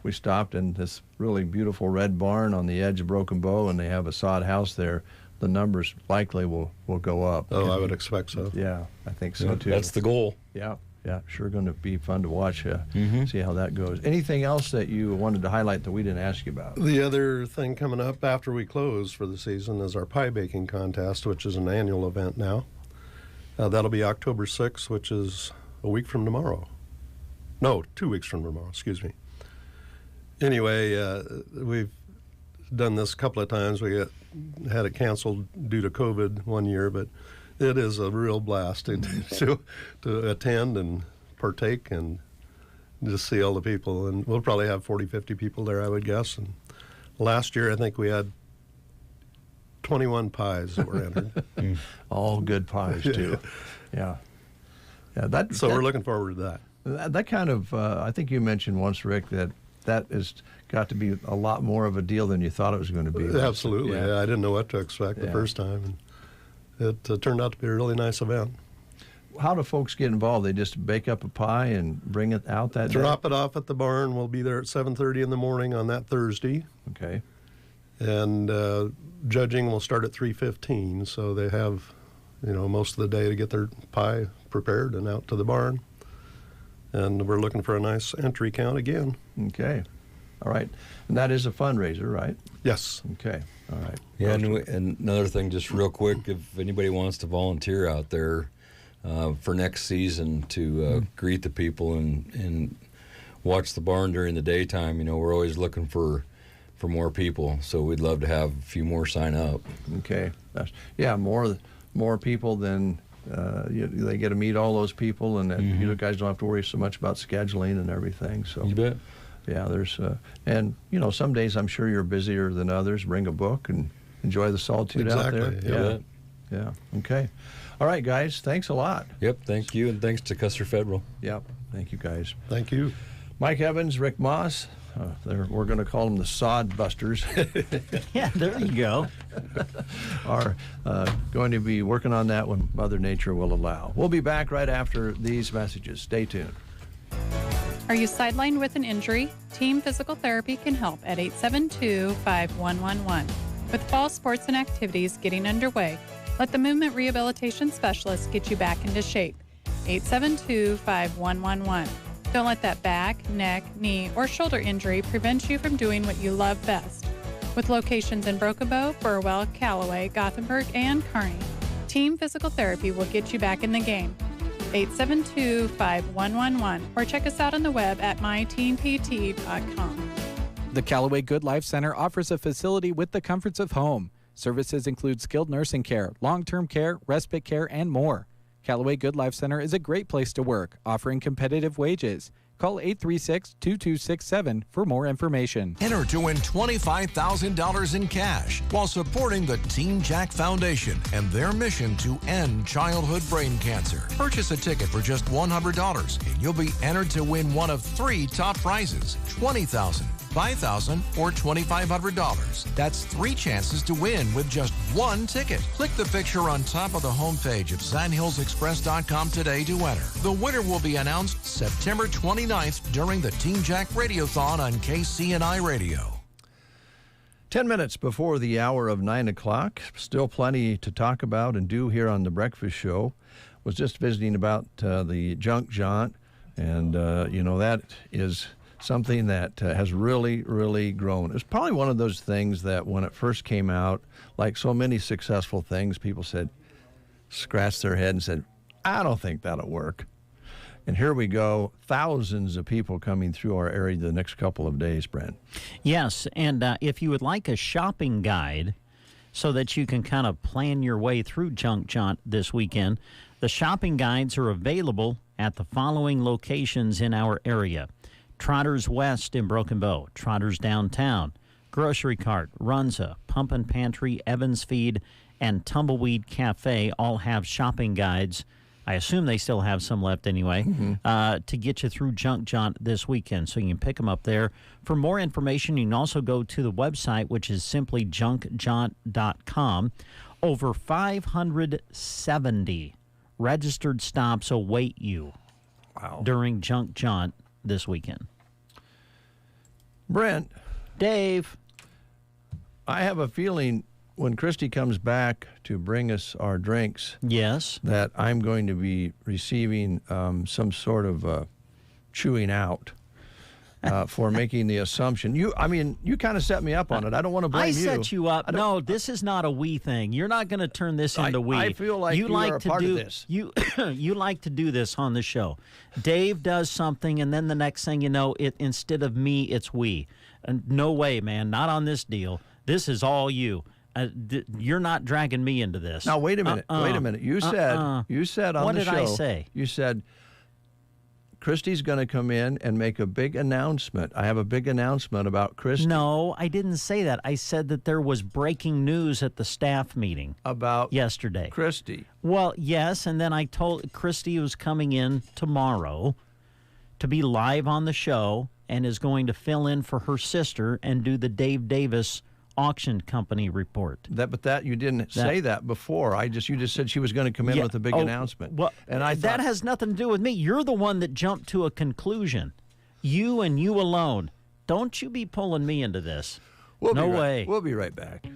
we stopped in this really beautiful red barn on the edge of Broken Bow, and they have a sod house there, the numbers likely will go up.
Oh, I would expect so.
Yeah, I think so too.
That's the goal.
Yeah, sure going to be fun to watch, see how that goes. Anything else that you wanted to highlight that we didn't ask you about?
The other thing coming up after we close for the season is our pie baking contest, which is an annual event now. That'll be October 6th, which is a week from tomorrow. No, 2 weeks from tomorrow, excuse me. Anyway, we've done this a couple of times. We had it canceled due to COVID one year, but it is a real blast to attend and partake and just see all the people. And we'll probably have 40, 50 people there, I would guess. And last year, I think we had 21 pies that were entered.
All good pies, too. Yeah.
So we're looking forward to that.
That kind of, I think you mentioned once, Rick, that has got to be a lot more of a deal than you thought it was going to be.
Absolutely. Yeah, I didn't know what to expect the first time. And it turned out to be a really nice event.
How do folks get involved? They just bake up a pie and bring it out that day?
Drop it off at the barn. We'll be there at 7:30 in the morning on that Thursday.
Okay.
And judging will start at 3:15, so they have, most of the day to get their pie prepared and out to the barn. And we're looking for a nice entry count again.
Okay. All right. And that is a fundraiser, right?
Yes.
Okay. All right.
Yeah, and another thing, just real quick, if anybody wants to volunteer out there for next season to greet the people and watch the barn during the daytime, we're always looking for more people, so we'd love to have a few more sign up.
Okay. More people than they get to meet all those people, and you guys don't have to worry so much about scheduling and everything. So
you bet.
Yeah, there's and some days I'm sure you're busier than others. Bring a book and enjoy the solitude out there.
Exactly.
Yeah. Okay. All right, guys. Thanks a lot.
Yep. Thank you, and thanks to Custer Federal.
Yep. Thank you, guys.
Thank you.
Mike Evans, Rick Moss. We're going to call them the Sod Busters.
Yeah, there you go.
Are going to be working on that when Mother Nature will allow. We'll be back right after these messages. Stay tuned.
Are you sidelined with an injury? Team Physical Therapy can help at 872-5111. With fall sports and activities getting underway, let the Movement Rehabilitation Specialist get you back into shape. 872-5111. Don't let that back, neck, knee, or shoulder injury prevent you from doing what you love best. With locations in Broken Bow, Burwell, Callaway, Gothenburg, and Kearney, Team Physical Therapy will get you back in the game. 872-5111, or check us out on the web at myteampt.com.
The Callaway Good Life Center offers a facility with the comforts of home. Services include skilled nursing care, long-term care, respite care, and more. Callaway Good Life Center is a great place to work, offering competitive wages. Call 836-2267 for more information.
Enter to win $25,000 in cash while supporting the Team Jack Foundation and their mission to end childhood brain cancer. Purchase a ticket for just $100 and you'll be entered to win one of 3 top prizes: $20,000, $5,000, or $2,500. That's 3 chances to win with just 1 ticket. Click the picture on top of the homepage of SandhillsExpress.com today to enter. The winner will be announced September 29th during the Team Jack Radiothon on KCNI Radio.
10 minutes before the hour of 9 o'clock. Still plenty to talk about and do here on The Breakfast Show. Was just visiting about the junk jaunt, and, that is something that has really, really grown. It's probably one of those things that when it first came out, like so many successful things, people scratched their head and said, I don't think that'll work. And here we go, thousands of people coming through our area the next couple of days, Brent.
Yes, and if you would like a shopping guide so that you can kind of plan your way through Junk Jaunt this weekend, the shopping guides are available at the following locations in our area. Trotters West in Broken Bow, Trotters Downtown, Grocery Cart, Runza, Pump and Pantry, Evans Feed, and Tumbleweed Cafe all have shopping guides. I assume they still have some left anyway, to get you through Junk Jaunt this weekend. So you can pick them up there. For more information, you can also go to the website, which is simply junkjaunt.com. Over 570 registered stops await you during Junk Jaunt this weekend.
Brent.
Dave.
I have a feeling when Christy comes back to bring us our drinks,
yes,
that I'm going to be receiving some sort of chewing out for making the assumption. You kind of set me up on it. I don't want to blame you.
I set you up. No, this is not a we thing. You're not going to turn this into we.
I feel like you are a part of this.
You like to do this on the show. Dave does something, and then the next thing you know, instead of me, it's we. No way, man. Not on this deal. This is all you. You're not dragging me into this.
Now, wait a minute. Wait a minute. You said on the show.
What did I say?
You said Christy's going to come in and make a big announcement. I have a big announcement about Christy.
No, I didn't say that. I said that there was breaking news at the staff meeting
about
yesterday.
Christy.
Well, yes, and then I told Christy was coming in tomorrow to be live on the show and is going to fill in for her sister and do the Dave Davis auction company report.
But you didn't say that before. You just said she was going to come in with a big announcement.
Well, and that has nothing to do with me. You're the one that jumped to a conclusion. You and you alone. Don't you be pulling me into this. No way.
We'll be right back.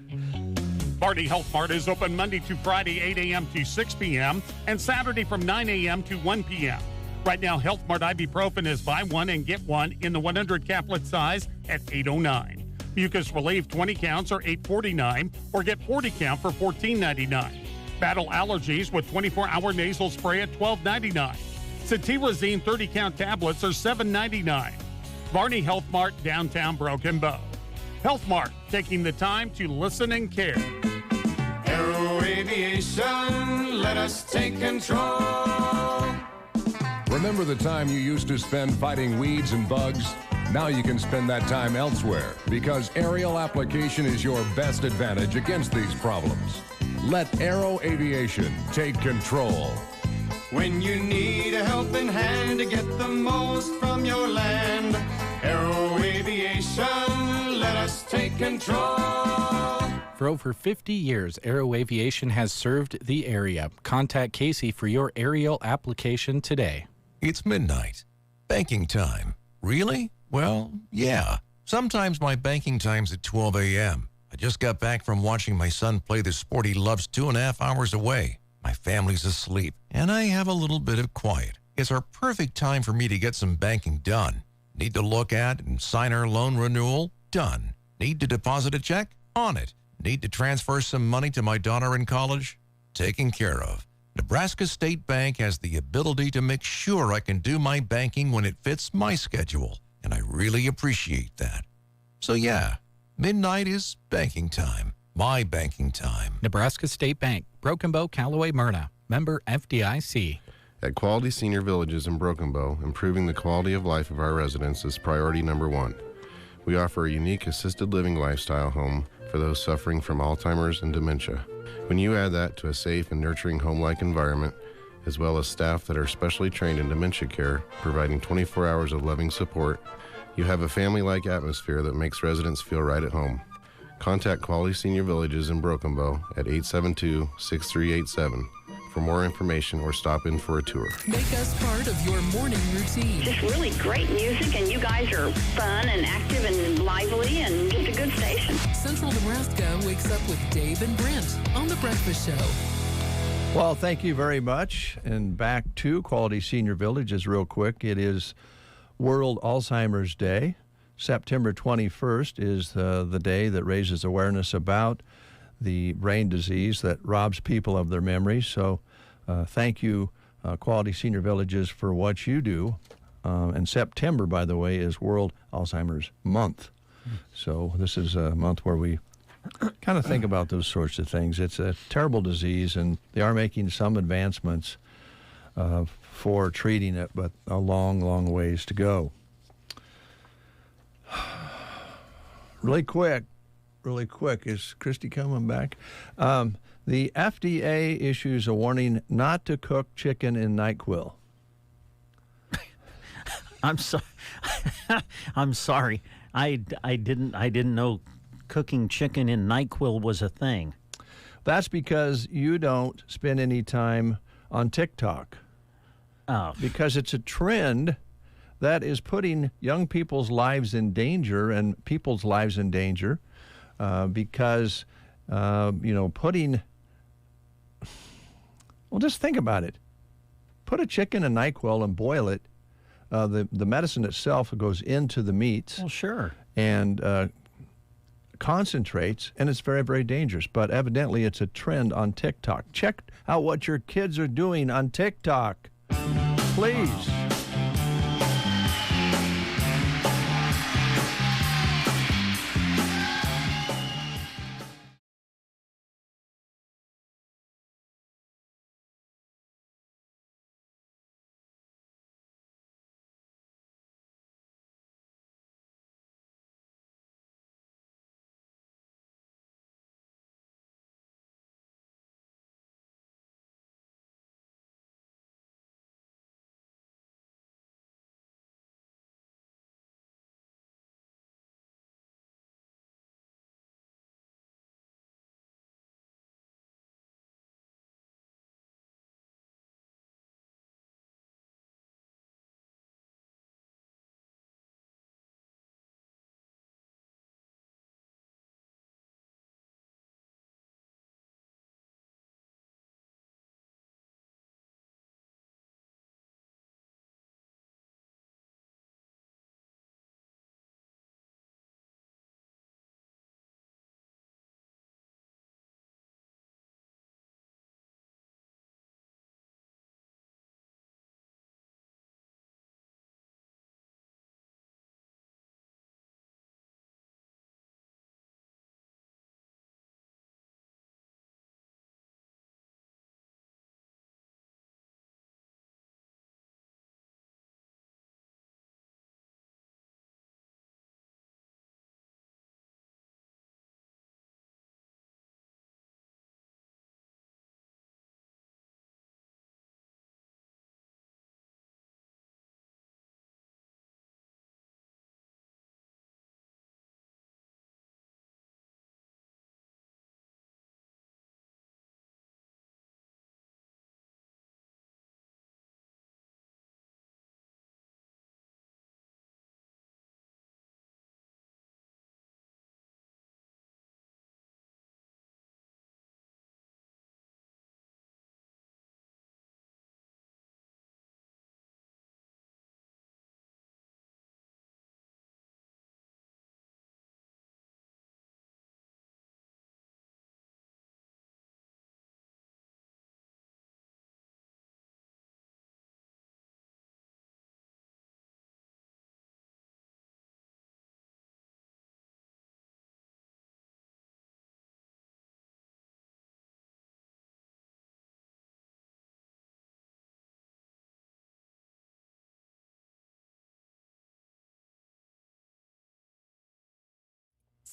Barney Health Mart is open Monday to Friday, 8 a.m. to 6 p.m. and Saturday from 9 a.m. to 1 p.m. Right now, Health Mart ibuprofen is buy one and get one in the 100 caplet size at $8.09. Mucus Relief 20 counts are $8.49 or get 40 count for $14.99. Battle allergies with 24-hour nasal spray at $12.99. Cetirizine 30 count tablets are $7.99. Barney Health Mart, downtown Broken Bow. Health Mart, taking the time to listen and care.
Aero Aviation, let us take control.
Remember the time you used to spend fighting weeds and bugs? Now you can spend that time elsewhere because aerial application is your best advantage against these problems. Let Aero Aviation take control.
When you need a helping hand to get the most from your land, Aero Aviation, let us take control.
For over 50 years, Aero Aviation has served the area. Contact Casey for your aerial application today.
It's midnight. Banking time. Really? Well, yeah. Sometimes my banking time's at 12 a.m. I just got back from watching my son play the sport he loves 2.5 hours away. My family's asleep, and I have a little bit of quiet. It's our perfect time for me to get some banking done. Need to look at and sign our loan renewal? Done. Need to deposit a check? On it. Need to transfer some money to my daughter in college? Taken care of. Nebraska State Bank has the ability to make sure I can do my banking when it fits my schedule, and I really appreciate that. So yeah, midnight is banking time. My banking time.
Nebraska State Bank, Broken Bow, Callaway, Myrna. Member FDIC.
At Quality Senior Villages in Broken Bow, improving the quality of life of our residents is priority number one. We offer a unique assisted living lifestyle home for those suffering from Alzheimer's and dementia. When you add that to a safe and nurturing home-like environment, as well as staff that are specially trained in dementia care, providing 24 hours of loving support, you have a family-like atmosphere that makes residents feel right at home. Contact Quality Senior Villages in Broken Bow at 872-6387 for more information or stop in for a tour.
Make us part of your morning routine.
Just really great music, and you guys are fun and active and lively and just a good station.
Central Nebraska wakes up with Dave and Brent on The Breakfast Show.
Well, thank you very much. And back to Quality Senior Villages real quick. It is World Alzheimer's Day. September 21st is the day that raises awareness about the brain disease that robs people of their memories. So thank you Quality Senior Villages, for what you do. And September, by the way, is World Alzheimer's Month. So this is a month where we kind of think about those sorts of things. It's a terrible disease, and they are making some advancements for treating it, but a long, long ways to go. Really quick, is Christy coming back? The FDA issues a warning not to cook chicken in NyQuil.
I'm sorry. I didn't know cooking chicken in NyQuil was a thing.
That's because you don't spend any time on TikTok.
Oh.
Because it's a trend that is putting young people's lives in danger and people's lives in danger because, putting... Well, just think about it. Put a chicken in NyQuil and boil it. The medicine itself goes into the meats.
Well, sure.
And concentrates, and it's very, very dangerous. But evidently, it's a trend on TikTok. Check out what your kids are doing on TikTok, please.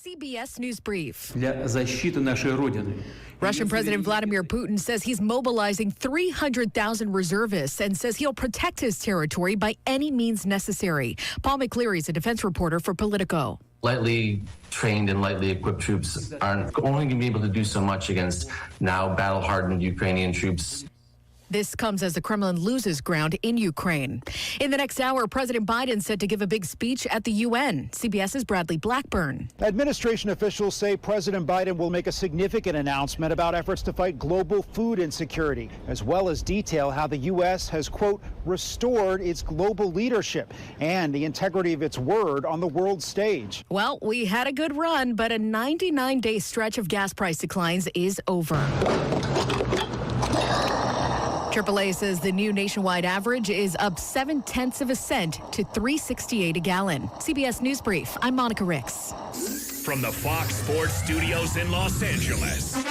CBS News Brief.
Для защиты нашей Родины.
Russian President Vladimir Putin says he's mobilizing 300,000 reservists and says he'll protect his territory by any means necessary. Paul McCleary is a defense reporter for Politico.
Lightly trained and lightly equipped troops aren't only going to be able to do so much against now battle-hardened Ukrainian troops.
This comes as the Kremlin loses ground in Ukraine. In the next hour, President Biden said to give a big speech at the UN. CBS's Bradley Blackburn.
Administration officials say President Biden will make a significant announcement about efforts to fight global food insecurity, as well as detail how the U.S. has, quote, restored its global leadership and the integrity of its word on the world stage.
Well, we had a good run, but a 99-day stretch of gas price declines is over. AAA says the new nationwide average is up 0.7 cents to $3.68 a gallon. CBS News Brief. I'm Monica Ricks.
From the Fox Sports Studios in Los Angeles,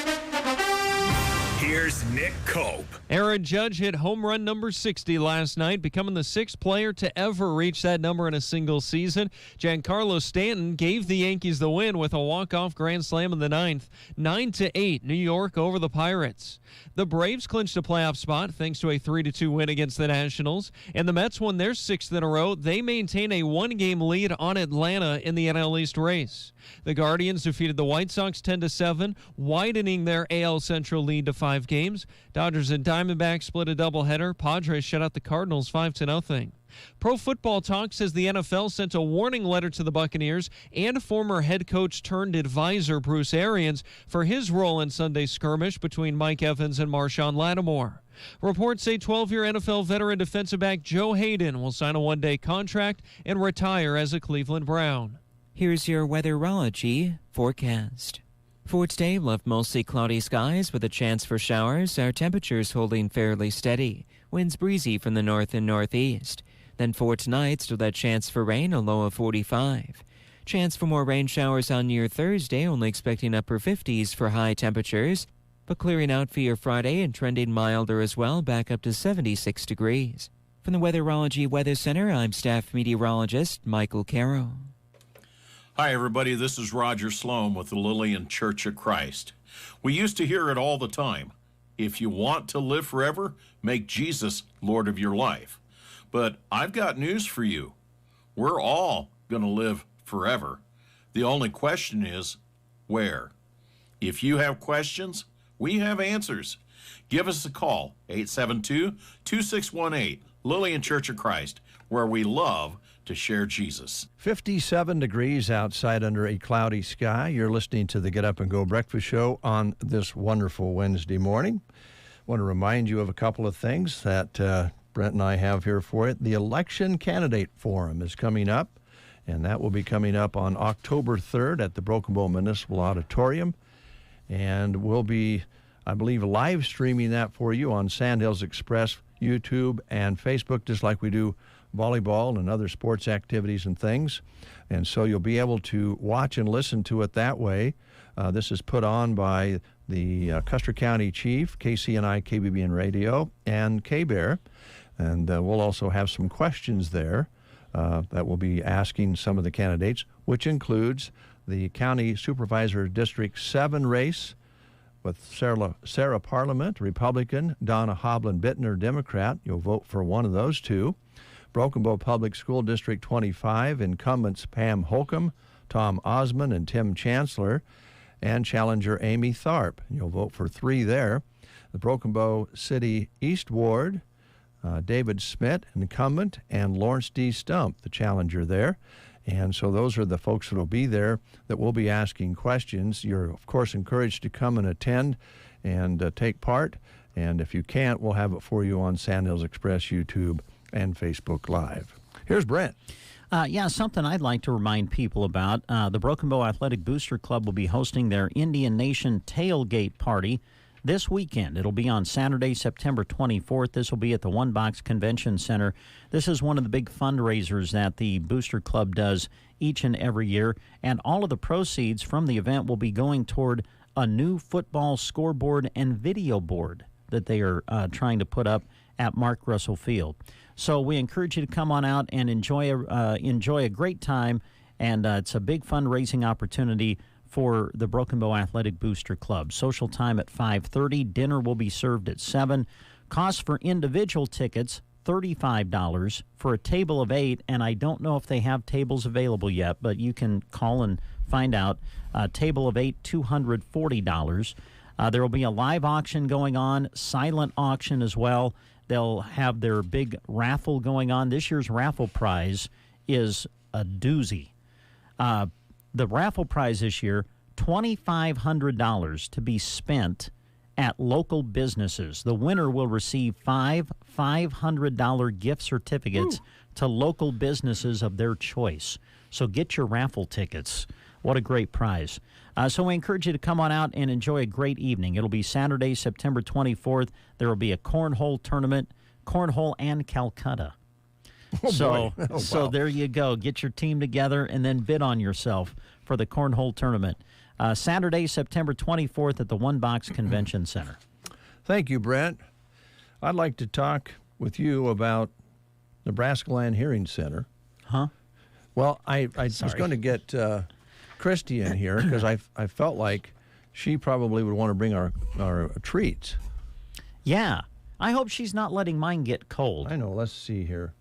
here's Nick Cope.
Aaron Judge hit home run number 60 last night, becoming the 6th player to ever reach that number in a single season. Giancarlo Stanton gave the Yankees the win with a walk-off grand slam in the 9th. 9-8, New York over the Pirates. The Braves clinched a playoff spot thanks to a 3-2 win against the Nationals, and the Mets won their 6th in a row. They maintain a 1-game lead on Atlanta in the NL East race. The Guardians defeated the White Sox 10-7, widening their AL Central lead to 5 games. Dodgers and Diamondbacks split a doubleheader. Padres shut out the Cardinals 5-0. Pro Football Talk says the NFL sent a warning letter to the Buccaneers and former head coach turned advisor Bruce Arians for his role in Sunday's skirmish between Mike Evans and Marshawn Lattimore. Reports say 12-year NFL veteran defensive back Joe Hayden will sign a one-day contract and retire as a Cleveland Brown.
Here's your weatherology forecast. For today, we'll have mostly cloudy skies with a chance for showers. Our temperatures holding fairly steady. Winds breezy from the north and northeast. Then for tonight, still that chance for rain, a low of 45. Chance for more rain showers on your Thursday, only expecting upper 50s for high temperatures. But clearing out for your Friday and trending milder as well, back up to 76 degrees. From the Weatherology Weather Center, I'm staff meteorologist Michael Caro.
Hi, everybody. This is Roger Sloan with the Lillian Church of Christ. We used to hear it all the time. If you want to live forever, make Jesus Lord of your life. But I've got news for you. We're all going to live forever. The only question is, where? If you have questions, we have answers. Give us a call, 872-2618, Lillian Church of Christ, where we love to share Jesus.
57 degrees outside under a cloudy sky. You're listening to the Get Up and Go Breakfast Show on this wonderful Wednesday morning. I want to remind you of a couple of things that Brent and I have here for you. The Election Candidate Forum is coming up, and that will be coming up on October 3rd at the Broken Bow Municipal Auditorium. And we'll be, I believe, live streaming that for you on Sandhills Express, YouTube, and Facebook, just like we do volleyball and other sports activities and things. And so you'll be able to watch and listen to it that way. This is put on by the Custer County Chief, KCNI, KBBN Radio, and KBER. And we'll also have some questions there that we'll be asking some of the candidates, which includes the County Supervisor District 7 race with Sarah Parliament, Republican, Donna Hoblin-Bittner, Democrat. You'll vote for one of those two. Broken Bow Public School District 25, incumbents Pam Holcomb, Tom Osmond, and Tim Chancellor, and challenger Amy Tharp. You'll vote for 3 there. The Broken Bow City East Ward, David Smith, incumbent, and Lawrence D. Stump, the challenger there. And so those are the folks that will be there that will be asking questions. You're, of course, encouraged to come and attend and take part. And if you can't, we'll have it for you on Sandhills Express, YouTube, and Facebook Live. Here's Brent.
Something I'd like to remind people about. The Broken Bow Athletic Booster Club will be hosting their Indian Nation Tailgate Party this weekend. It'll be on Saturday, September 24th. This will be at the One Box Convention Center. This is one of the big fundraisers that the Booster Club does each and every year, and all of the proceeds from the event will be going toward a new football scoreboard and video board that they are trying to put up at Mark Russell Field. So we encourage you to come on out and enjoy a great time, and it's a big fundraising opportunity for the Broken Bow Athletic Booster Club. Social time at 5:30. Dinner will be served at 7. Cost for individual tickets, $35 for a table of 8, and I don't know if they have tables available yet, but you can call and find out. Table of 8, $240. There will be a live auction going on, silent auction as well. They'll have their big raffle going on. This year's raffle prize is a doozy. The raffle prize this year, $2,500 to be spent at local businesses. The winner will receive 5 $500 gift certificates to local businesses of their choice. So get your raffle tickets. What a great prize. So we encourage you to come on out and enjoy a great evening. It'll be Saturday, September 24th. There will be a cornhole tournament, cornhole and Calcutta. So there you go. Get your team together and then bid on yourself for the cornhole tournament. Saturday, September 24th at the One Box Convention Center.
Thank you, Brent. I'd like to talk with you about Nebraska Land Hearing Center.
Huh?
Well, I was going to get Christy in here because I felt like she probably would want to bring our treats.
Yeah. I hope she's not letting mine get cold.
I know. Let's see here.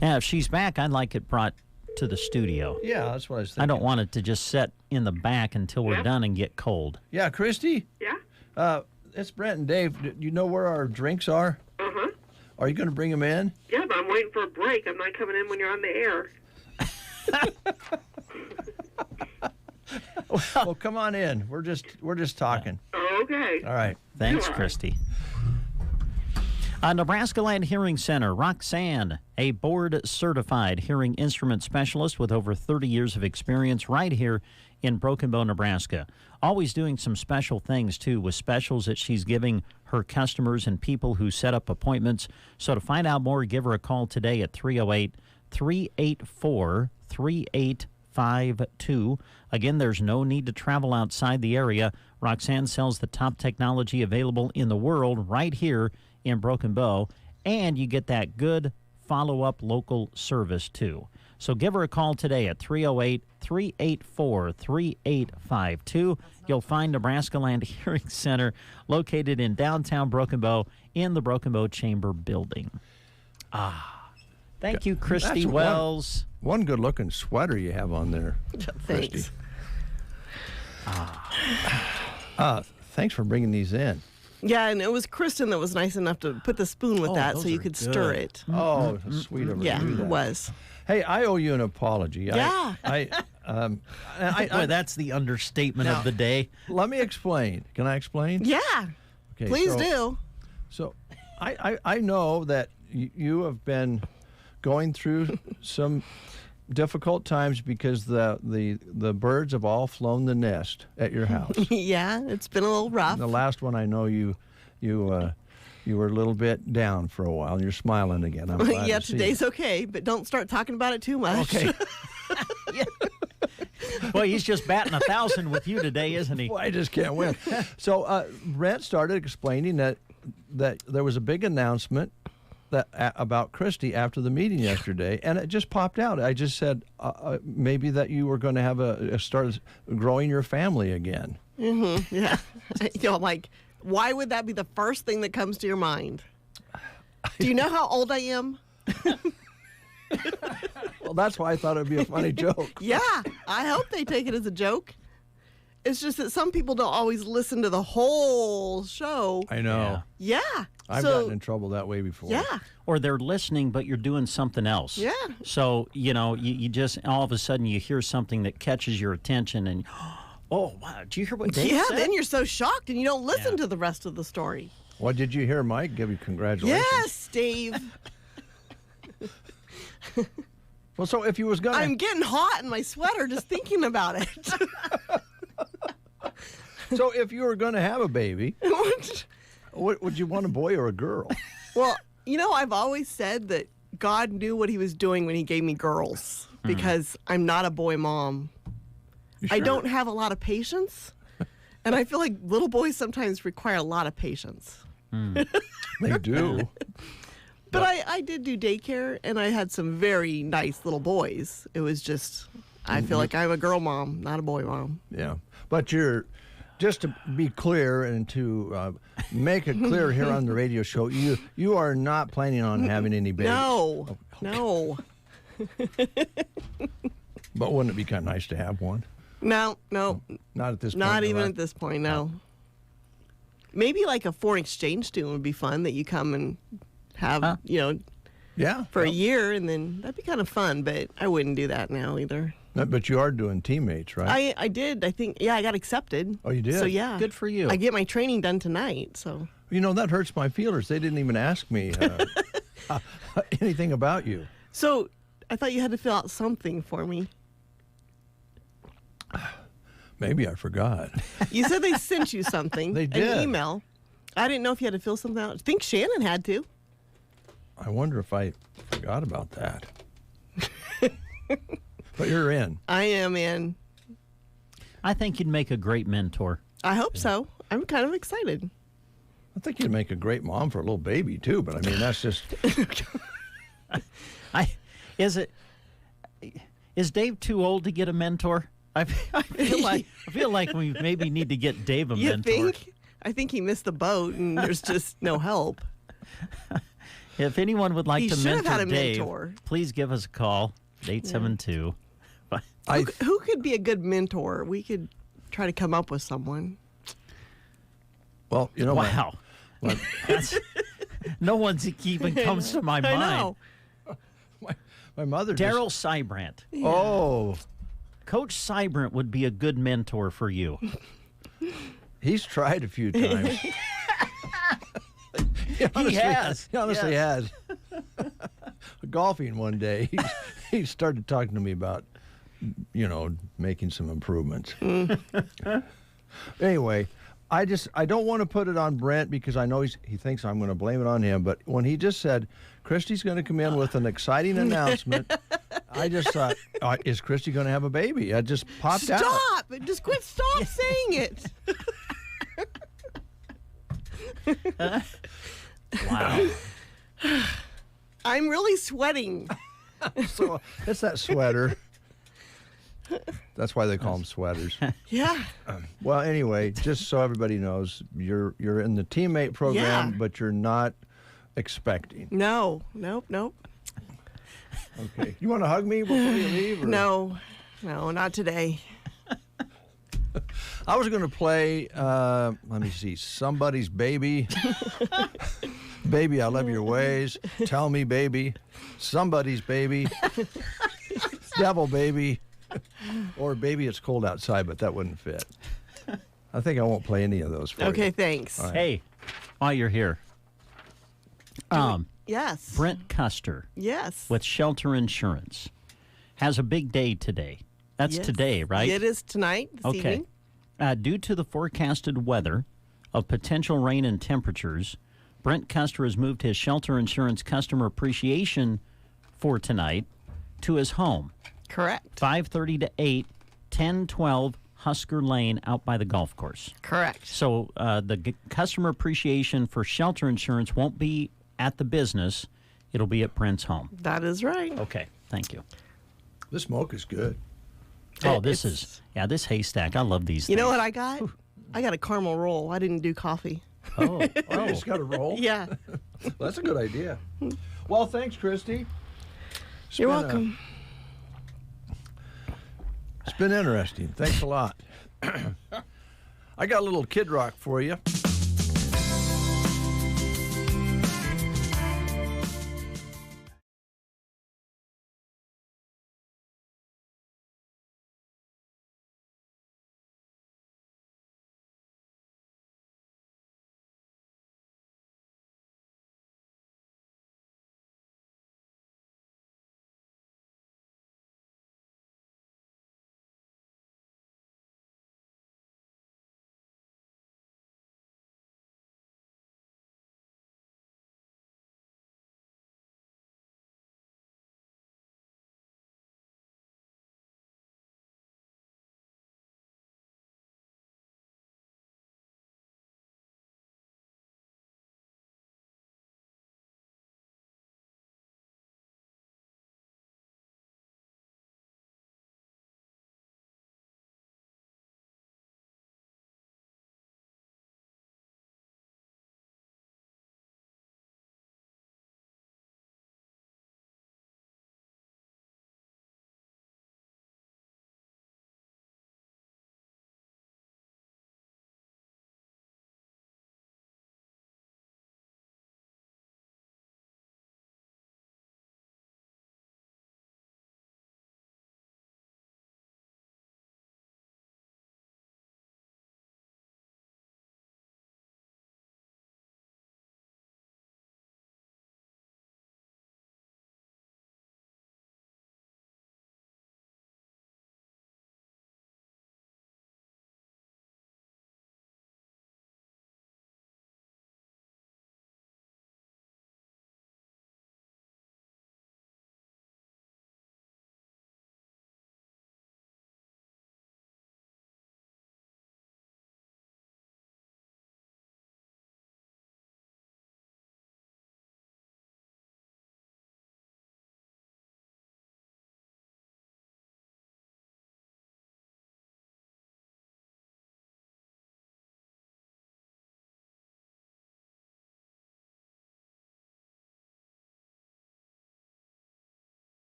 Yeah, if she's back, I'd like it brought to the studio.
Yeah, that's what I was thinking.
I don't want it to just sit in the back until we're done and get cold.
Yeah, Christy?
Yeah?
It's Brent and Dave. Do you know where our drinks are?
Uh-huh.
Are you going to bring them in?
Yeah, but I'm waiting for a break. I'm not coming in when you're on the air.
Well, come on in. We're just talking.
Okay.
All right.
Thanks, Christy. Nebraska Land Hearing Center, Roxanne, a board-certified hearing instrument specialist with over 30 years of experience right here in Broken Bow, Nebraska. Always doing some special things, too, with specials that she's giving her customers and people who set up appointments. So to find out more, give her a call today at 308-384-3852. Again, there's no need to travel outside the area. Roxanne sells the top technology available in the world right here in Broken Bow, and you get that good follow-up local service, too. So give her a call today at 308-384-3852. You'll find Nebraska Land Hearing Center located in downtown Broken Bow in the Broken Bow Chamber building. Thank you, Christy Wells.
One good-looking sweater you have on there,
Thanks.
Christy. Thanks for bringing these in.
Yeah, and it was Kristen that was nice enough to put the spoon with that so you could stir it.
Oh, sweet of her to do that.
It was.
Hey, I owe you an apology.
Yeah.
Boy, that's the understatement of the day.
Let me explain. Can I explain?
Yeah.
Okay,
Please do.
So I know that you have been going through some difficult times because the birds have all flown the nest at your house.
Yeah, it's been a little rough.
The last one I know you were a little bit down for a while, and you're smiling again. I'm glad
Yeah,
to see
today's
you.
okay, but don't start talking about it too much.
Okay.
Well, he's just batting 1,000 with you today, isn't he?
Well, I just can't win. So Brent started explaining that there was a big announcement about Christy after the meeting yesterday, and it just popped out. I just said maybe that you were going to have start growing your family again.
Mm-hmm. Yeah. Like, why would that be the first thing that comes to your mind? Do you know how old I am?
Well, that's why I thought it would be a funny joke.
Yeah, I hope they take it as a joke. It's just that some people don't always listen to the whole show.
I know.
Yeah.
I've gotten in trouble that way before.
Yeah.
Or they're listening, but you're doing something else.
Yeah.
So, you just, all of a sudden, you hear something that catches your attention, and, oh, wow, did you hear what Dave said?
Then you're so shocked, and you don't listen to the rest of the story.
What did you hear Mike give you congratulations?
Yes, Dave.
Well, so if you was going to...
I'm getting hot in my sweater just thinking about it.
So if you were going to have a baby, what would you want, a boy or a girl?
Well, I've always said that God knew what he was doing when he gave me girls because I'm not a boy mom.
Sure?
I don't have a lot of patience, and I feel like little boys sometimes require a lot of patience.
They do.
But I did do daycare, and I had some very nice little boys. It was just, I feel like I'm a girl mom, not a boy mom.
Yeah. But just to be clear and to make it clear here on the radio show, you are not planning on having any babies.
No. No.
But wouldn't it be kind of nice to have one?
No.
Not at this point.
Not even at this point, no. Maybe like a foreign exchange student would be fun that you come and have, for a year, and then that'd be kind of fun, but I wouldn't do that now either.
No, but you are doing teammates, right?
I did. I think, I got accepted.
Oh, you did?
So, yeah.
Good for you.
I get my training done tonight, so.
That hurts my feelers. They didn't even ask me anything about you.
So, I thought you had to fill out something for me.
Maybe I forgot.
You said they sent you something.
They did.
An email. I didn't know if you had to fill something out. I think Shannon had to.
I wonder if I forgot about that. But you're in.
I am in.
I think you'd make a great mentor.
I hope so. I'm kind of excited.
I think you'd make a great mom for a little baby, too. But, I mean, that's just...
Is Dave too old to get a mentor? I feel like we maybe need to get Dave a mentor.
Think? I think he missed the boat, and there's just no help.
If anyone would like
He
to
should have
mentor
had a
Dave,
mentor.
please give us a call, 872.
Who could be a good mentor? We could try to come up with someone.
Well, you know,
wow. No one's even comes to my mind.
I know.
My mother
Daryl Seibrandt.
Yeah. Oh.
Coach Seibrandt would be a good mentor for you.
He's tried a few times.
He has.
He honestly has. Golfing one day, he started talking to me about, making some improvements. Anyway, I don't want to put it on Brent because I know he thinks I'm going to blame it on him. But when he just said, Christy's going to come in with an exciting announcement, I just thought, is Christy going to have a baby? I just popped out.
Stop! Just quit saying it.
Wow.
I'm really sweating.
So it's that sweater. That's why they call them sweaters.
Yeah.
Well, anyway, just so everybody knows, you're in the teammate program, but you're not expecting.
No. Nope.
Okay. You want to hug me before you leave? Or?
No, not today.
I was going to play, let me see, Somebody's Baby. Baby, I love your ways. Tell me, baby. Somebody's baby. Devil, baby. Or Baby, It's Cold Outside, but that wouldn't fit. I think I won't play any of those for you.
Okay, thanks.
Right.
Hey, while you're here.
Yes.
Brent Custer.
Yes.
With Shelter Insurance has a big day today. That's today, right?
It is tonight, this evening.
Due to the forecasted weather of potential rain and temperatures, Brent Custer has moved his Shelter Insurance customer appreciation for tonight to his home.
Correct.
5:30 to 8, 1012 Husker Lane out by the golf course.
Correct.
So the customer appreciation for Shelter Insurance won't be at the business. It'll be at Brent's home.
That is right.
Okay, thank you.
This smoke is good.
Oh, this haystack. I love these things.
You know what I got? I got a caramel roll. I didn't do coffee.
Oh,
You just got a roll?
Yeah.
Well, that's a good idea. Well, thanks, Christy.
You're welcome.
It's been interesting. Thanks a lot. I got a little Kid Rock for you.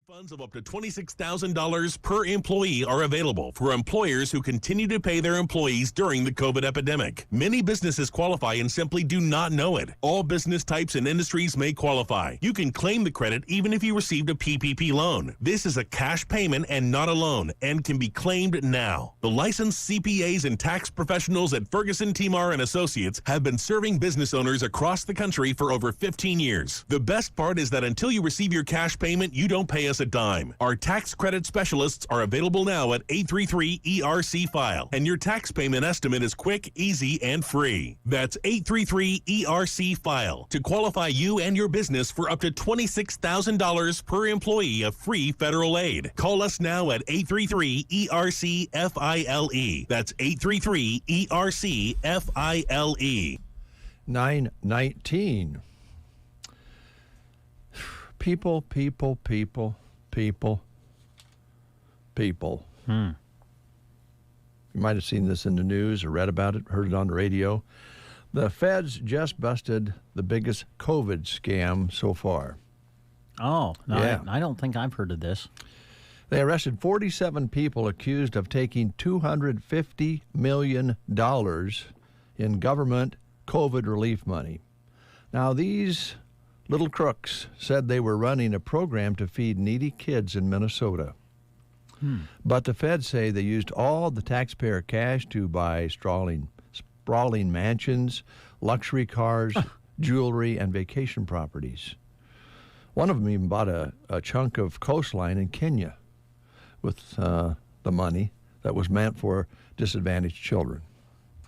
Funds of up to $26,000 per employee are available for employers who continue to pay their employees during the COVID epidemic. Many businesses qualify and simply do not know it. All business types and industries may qualify. You can claim the credit even if you received a PPP loan. This is a cash payment and not a loan and can be claimed now. The licensed CPAs and tax professionals at Ferguson, Timar and Associates have been serving business owners across the country for over 15 years. The best part is that until you receive your cash payment, you don't pay us a dime. Our tax credit specialists are available now at 833-ERC-FILE, and your tax payment estimate is quick, easy, and free. That's 833-ERC-FILE to qualify you and your business for up to $26,000 per employee of free federal aid. Call us now at 833-ERC-FILE. That's 833-ERC-FILE.
919. People. You might have seen this in the news or read about it, heard it on the radio. The feds just busted the biggest COVID scam so far.
Oh, no,
yeah.
I don't think I've heard of this.
They arrested 47 people accused of taking $250 million in government COVID relief money. Now, these little crooks said they were running a program to feed needy kids in Minnesota. But the feds say they used all the taxpayer cash to buy sprawling mansions, luxury cars, jewelry, and vacation properties. One of them even bought a chunk of coastline in Kenya with the money that was meant for disadvantaged children.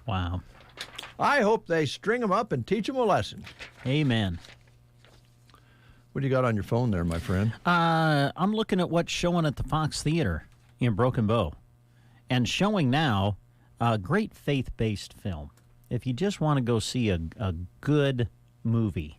Wow.
I hope they string them up and teach them a lesson.
Amen.
What do you got on your phone there, my friend?
I'm looking at what's showing at the Fox Theater in Broken Bow. And showing now a great faith-based film. If you just want to go see a good movie,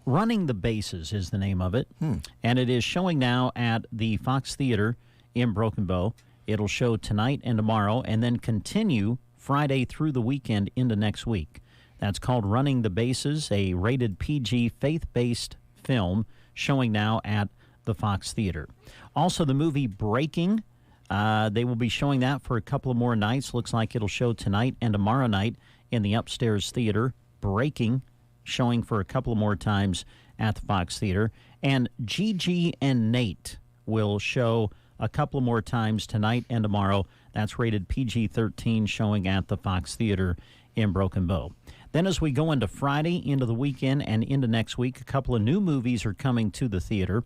Running the Bases is the name of it. And it is showing now at the Fox Theater in Broken Bow. It'll show tonight and tomorrow and then continue Friday through the weekend into next week. That's called Running the Bases, a rated PG faith-based film showing now at the Fox Theater. Also, the movie Breaking, they will be showing that for a couple of more nights. Looks like it'll show tonight and tomorrow night in the Upstairs Theater. Breaking, showing for a couple of more times at the Fox Theater. And Gigi and Nate will show a couple of more times tonight and tomorrow. That's rated PG-13, showing at the Fox Theater in Broken Bow. Then as we go into Friday, into the weekend, and into next week, a couple of new movies are coming to the theater.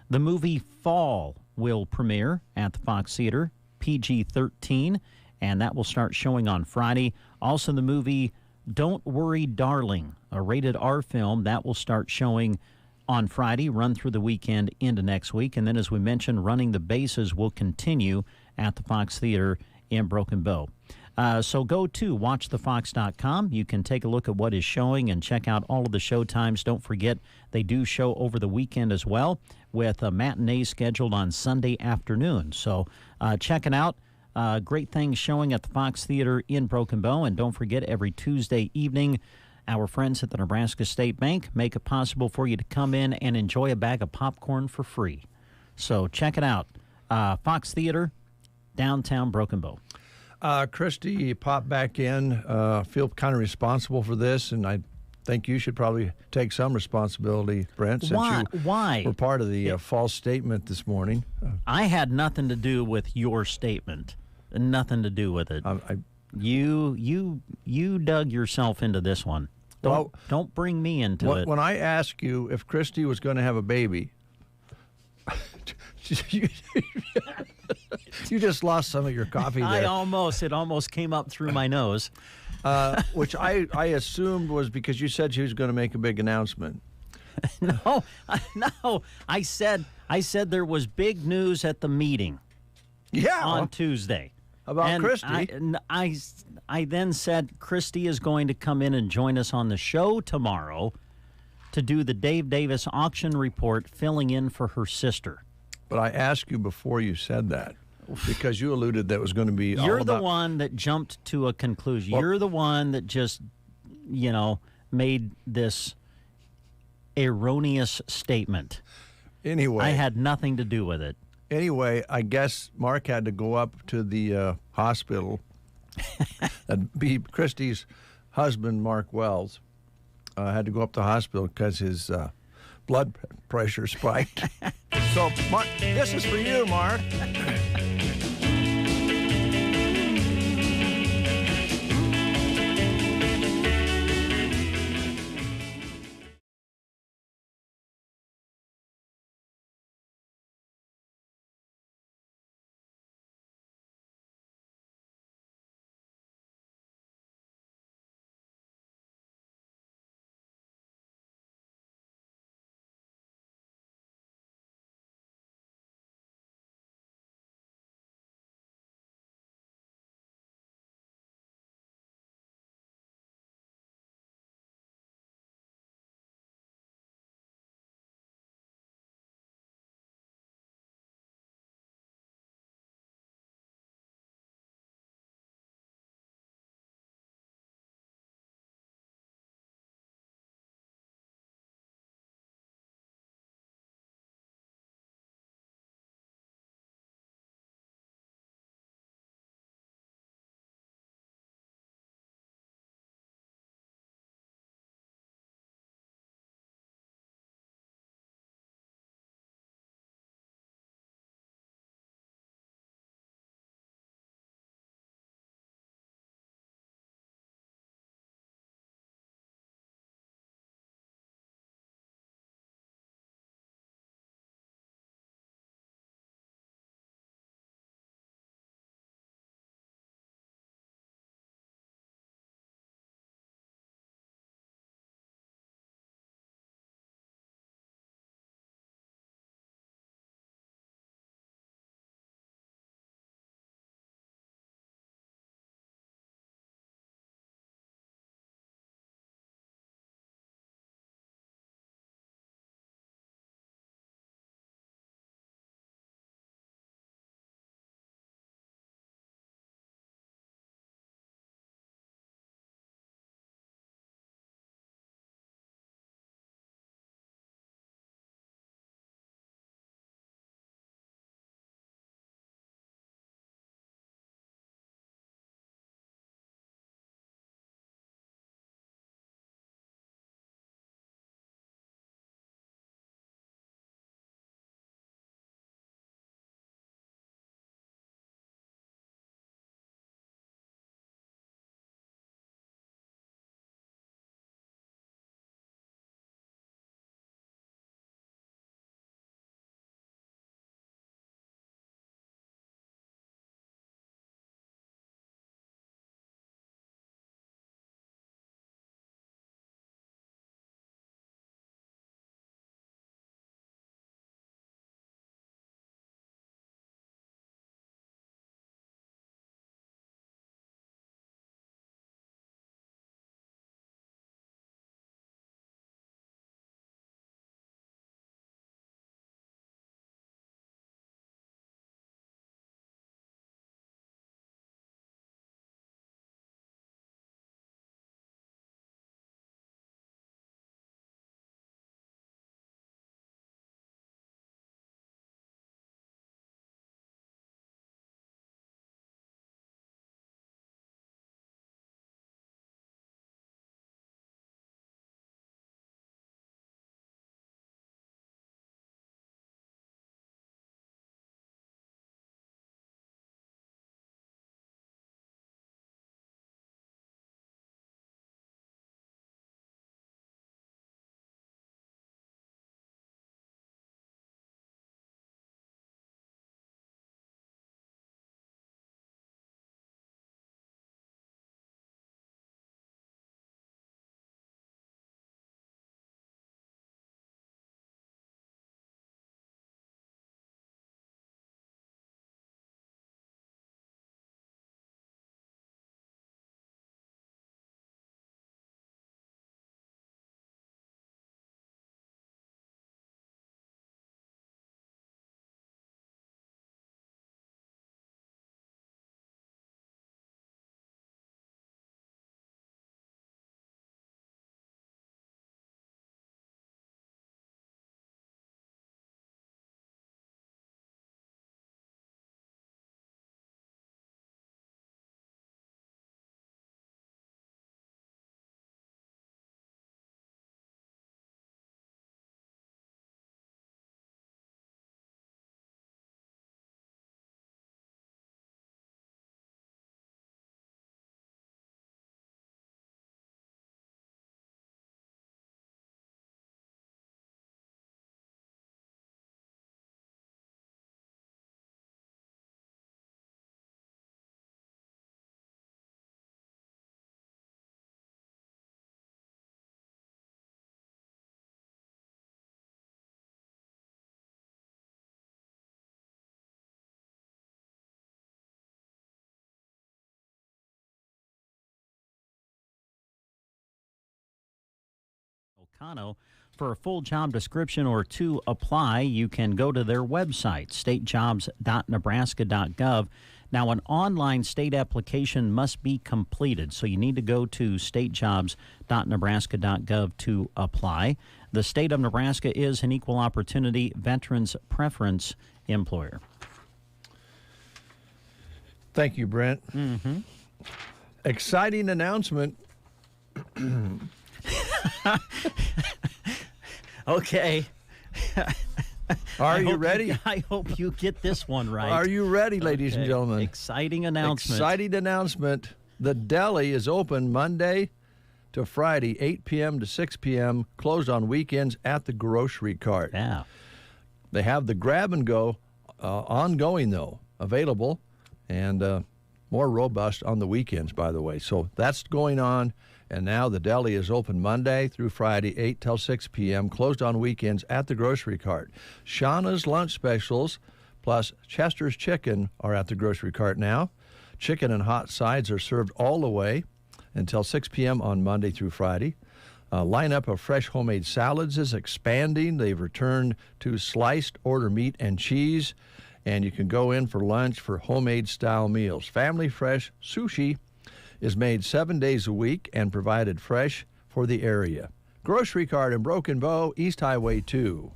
The movie Fall will premiere at the Fox Theater, PG-13, and that will start showing on Friday. Also, the movie Don't Worry, Darling, a rated R film, that will start showing on Friday, run through the weekend into next week. And then, as we mentioned, Running the Bases will continue at the Fox Theater in Broken Bow. So go to watchthefox.com. You can take a look at what is showing and check out all of the show times. Don't forget, they do show over the weekend as well, with a matinee scheduled on Sunday afternoon. So check it out. Great things showing at the Fox Theater in Broken Bow. And don't forget, every Tuesday evening, our friends at the Nebraska State Bank make it possible for you to come in and enjoy a bag of popcorn for free. So check it out. Fox Theater, downtown Broken Bow.
Christy popped back in. Feel kind of responsible for this, and I think you should probably take some responsibility, Brent, since
Why?
you were part of the false statement this morning.
I had nothing to do with your statement. Nothing to do with it. You dug yourself into this one. Don't bring me into it.
When I asked you if Christy was going to have a baby, you just lost some of your coffee there.
It almost came up through my nose.
Which I assumed was because you said she was going to make a big announcement.
No. I said there was big news at the meeting.
Yeah.
On Tuesday.
About Christy.
I then said Christy is going to come in and join us on the show tomorrow to do the Dave Davis auction report, filling in for her sister.
But I asked you before you said that, because you alluded that it was going to be
You're the one that jumped to a conclusion. Well, you're the one that just, made this erroneous statement.
Anyway.
I had nothing to do with it.
Anyway, I guess Mark had to go up to the hospital. That'd be Christy's husband, Mark Wells, had to go up to the hospital because his blood pressure spiked. So, Mark, this is for you, Mark.
Nakano. For a full job description or to apply, you can go to their website, statejobs.nebraska.gov. Now, an online state application must be completed, so you need to go to statejobs.nebraska.gov to apply. The state of Nebraska is an equal opportunity veterans preference employer.
Thank you, Brent.
Mm-hmm.
Exciting announcement.
Okay.
Are you ready?
I hope you get this one right.
Are you ready, ladies and gentlemen?
Exciting announcement.
Exciting announcement. The deli is open Monday to Friday, 8 p.m. to 6 p.m., closed on weekends at the grocery cart.
Yeah.
They have the grab and go ongoing, though, available, and more robust on the weekends, by the way. So that's going on. And now the deli is open Monday through Friday, 8 till 6 p.m., closed on weekends at the grocery cart. Shauna's lunch specials plus Chester's chicken are at the grocery cart now. Chicken and hot sides are served all the way until 6 p.m. on Monday through Friday. Lineup of fresh homemade salads is expanding. They've returned to sliced order meat and cheese, and you can go in for lunch for homemade style meals. Family fresh sushi is made 7 days a week and provided fresh for the area. Grocery cart in Broken Bow, East Highway 2.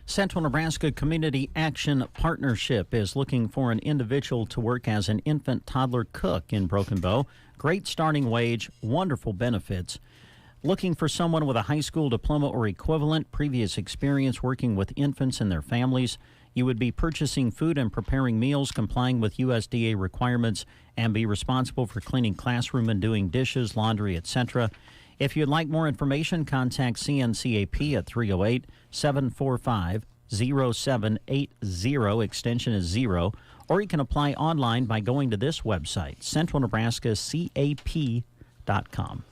Central Nebraska Community Action Partnership is looking for an individual to work as an infant toddler cook in Broken Bow. Great starting wage, wonderful benefits. Looking for someone with a high school diploma or equivalent, previous experience working with infants and their families. You would be purchasing food and preparing meals, complying with USDA requirements, and be responsible for cleaning classroom and doing dishes, laundry, etc. If you'd like more information, contact CNCAP at 308-745-0780. Extension is 0. Or you can apply online by going to this website, centralnebraskacap.com.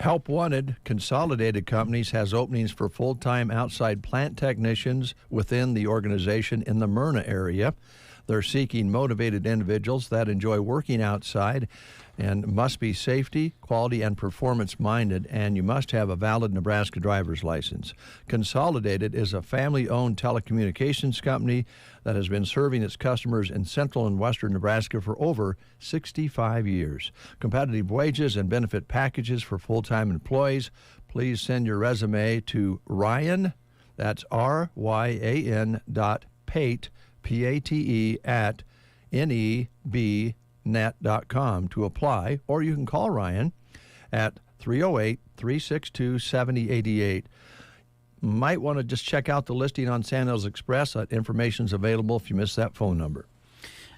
Help Wanted Consolidated Companies has openings for full-time outside plant technicians within the organization in the Myrna area. They're seeking motivated individuals that enjoy working outside and must be safety, quality, and performance-minded, and you must have a valid Nebraska driver's license. Consolidated is a family-owned telecommunications company that has been serving its customers in central and western Nebraska for over 65 years. Competitive wages and benefit packages for full-time employees. Please send your resume to Ryan, that's RYAN Pate, P-A-T-E, at nebnet.com to apply, or you can call Ryan at 308-362-7088. Might want to just check out the listing on Sandhills Express. That information's available if you missed that phone number.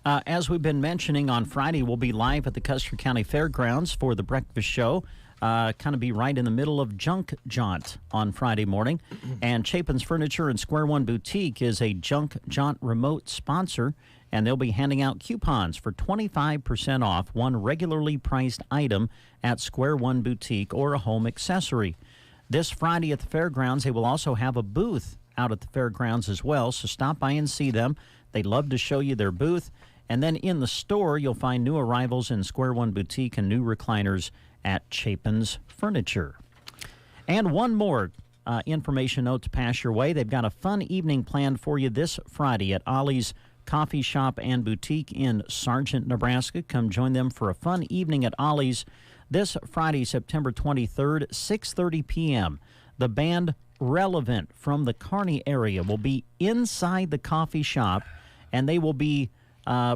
As we've been mentioning, on Friday we'll be live at the Custer County Fairgrounds for the breakfast show. Kind of be right in the middle of Junk Jaunt on Friday morning. And Chapin's Furniture and Square One Boutique is a Junk Jaunt remote sponsor, and they'll be handing out coupons for 25% off one regularly priced item at Square One Boutique or a home accessory. This Friday at the fairgrounds, they will also have a booth out at the fairgrounds as well, so stop by and see them. They'd love to show you their booth. And then in the store, you'll find new arrivals in Square One Boutique and new recliners at Chapin's Furniture. And one more information note to pass your way. They've got a fun evening planned for you this Friday at Ollie's Coffee Shop and Boutique in Sargent, Nebraska. Come join them for a fun evening at Ollie's this Friday, September 23rd, 6:30 p.m. The band Relevant from the Kearney area will be inside the coffee shop, and they will be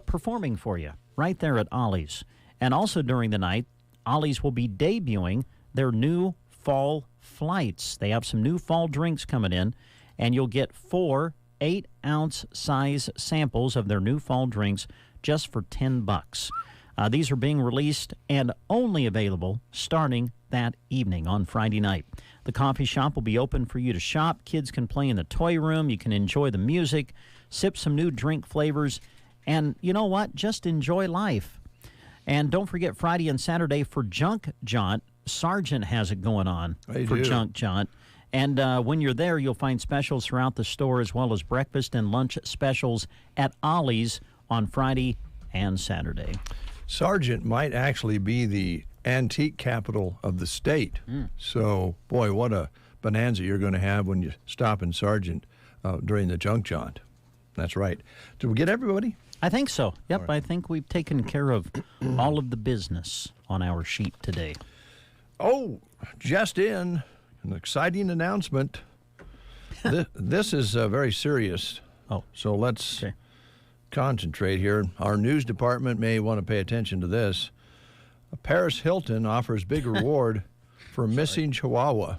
performing for you right there at Ollie's. And also during the night, Ollie's will be debuting their new fall flights. They have some new fall drinks coming in, and you'll get 4 8-ounce size samples of their new fall drinks just for $10. These are being released and only available starting that evening on Friday night. The coffee shop will be open for you to shop. Kids can play in the toy room. You can enjoy the music, sip some new drink flavors, and you know what? Just enjoy life. And don't forget Friday and Saturday for Junk Jaunt. Sargent has it going on for Junk Jaunt. And when you're there, you'll find specials throughout the store as well as breakfast and lunch specials at Ollie's on Friday and Saturday.
Sargent might actually be the antique capital of the state. So, boy, what a bonanza you're going to have when you stop in Sargent during the junk jaunt. That's right. Did we get everybody?
I think so. Yep,
right.
I think we've taken care of all of the business on our sheet today.
Oh, just in, an exciting announcement. This is very serious.
Oh.
So let's concentrate here. Our news department may want to pay attention to this. Paris Hilton offers big reward for missing Chihuahua.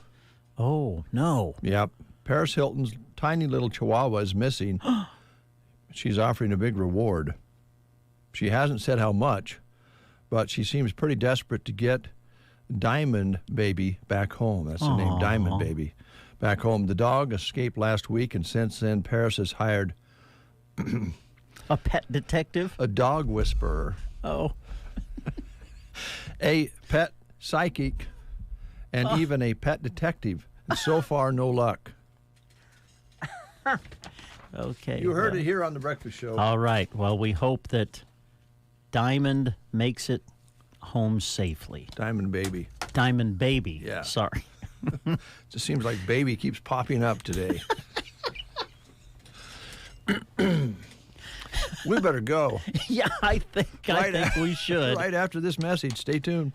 Oh, no.
Yep. Paris Hilton's tiny little Chihuahua is missing. She's offering a big reward. She hasn't said how much, but she seems pretty desperate to get Diamond Baby back home. That's the name, Diamond Baby, back home. The dog escaped last week, and since then, Paris has hired
a pet detective,
a dog whisperer, a pet psychic, and even a pet detective. And so far, no luck.
Okay.
You heard it here on The Breakfast Show.
All right. Well, we hope that Diamond makes it home safely.
Diamond Baby.
Diamond Baby.
Yeah.
Sorry.
Just seems like baby keeps popping up today. We better go.
Yeah, I think we should.
Right after this message. Stay tuned.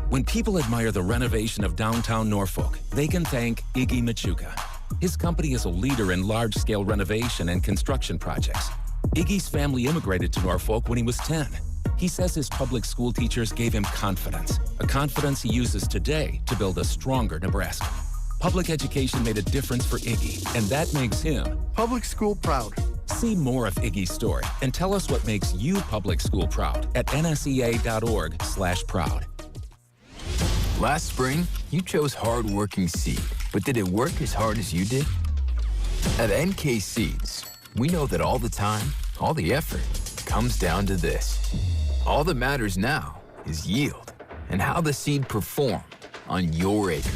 When people admire the renovation of downtown Norfolk, they can thank Iggy Machuca. His company is a leader in large-scale renovation and construction projects. Iggy's family immigrated to Norfolk when he was 10. He says his public school teachers gave him confidence, a confidence he uses today to build a stronger Nebraska. Public education made a difference for Iggy, and that makes him public school proud. See more of Iggy's story and tell us what makes you public school proud at nsea.org/proud.
Last spring, you chose hard-working seed, but did it work as hard as you did? At NK Seeds, we know that all the time, all the effort, comes down to this. All that matters now is yield and how the seed performed on your acre.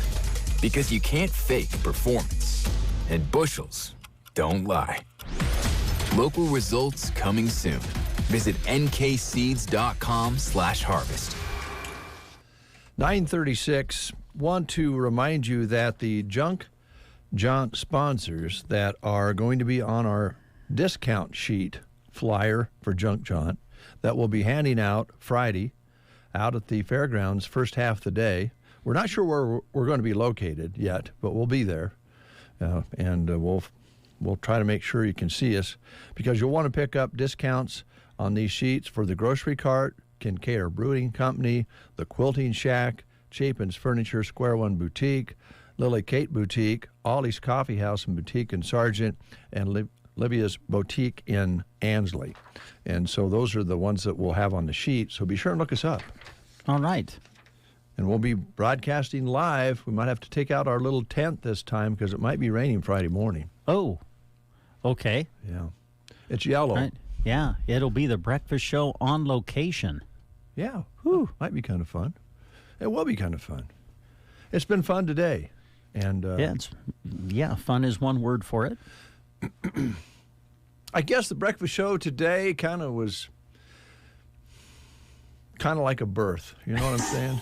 Because you can't fake performance, and bushels don't lie. Local results coming soon. Visit nkseeds.com/harvest.
9:36. Want to remind you that the Junk Jaunt sponsors that are going to be on our discount sheet flyer for Junk Jaunt that we'll be handing out Friday out at the fairgrounds first half of the day. We're not sure where we're going to be located yet, but we'll be there, and we'll try to make sure you can see us, because you'll want to pick up discounts on these sheets for the Grocery Cart, Kincaid Brewing Company, the Quilting Shack, Chapin's Furniture, Square One Boutique, Lily Kate Boutique, Ollie's Coffee House and Boutique in Sargent, and Livia's Boutique in Ansley. And so those are the ones that we'll have on the sheet, so be sure and look us up.
All right.
And we'll be broadcasting live. We might have to take out our little tent this time because it might be raining Friday morning.
Oh, okay.
Yeah. It's yellow.
Right. Yeah, it'll be the breakfast show on location.
Yeah. Whew. Might be kind of fun. It will be kind of fun. It's been fun today. And
fun is one word for it.
I guess the breakfast show today was kind of like a birth. You know what I'm saying?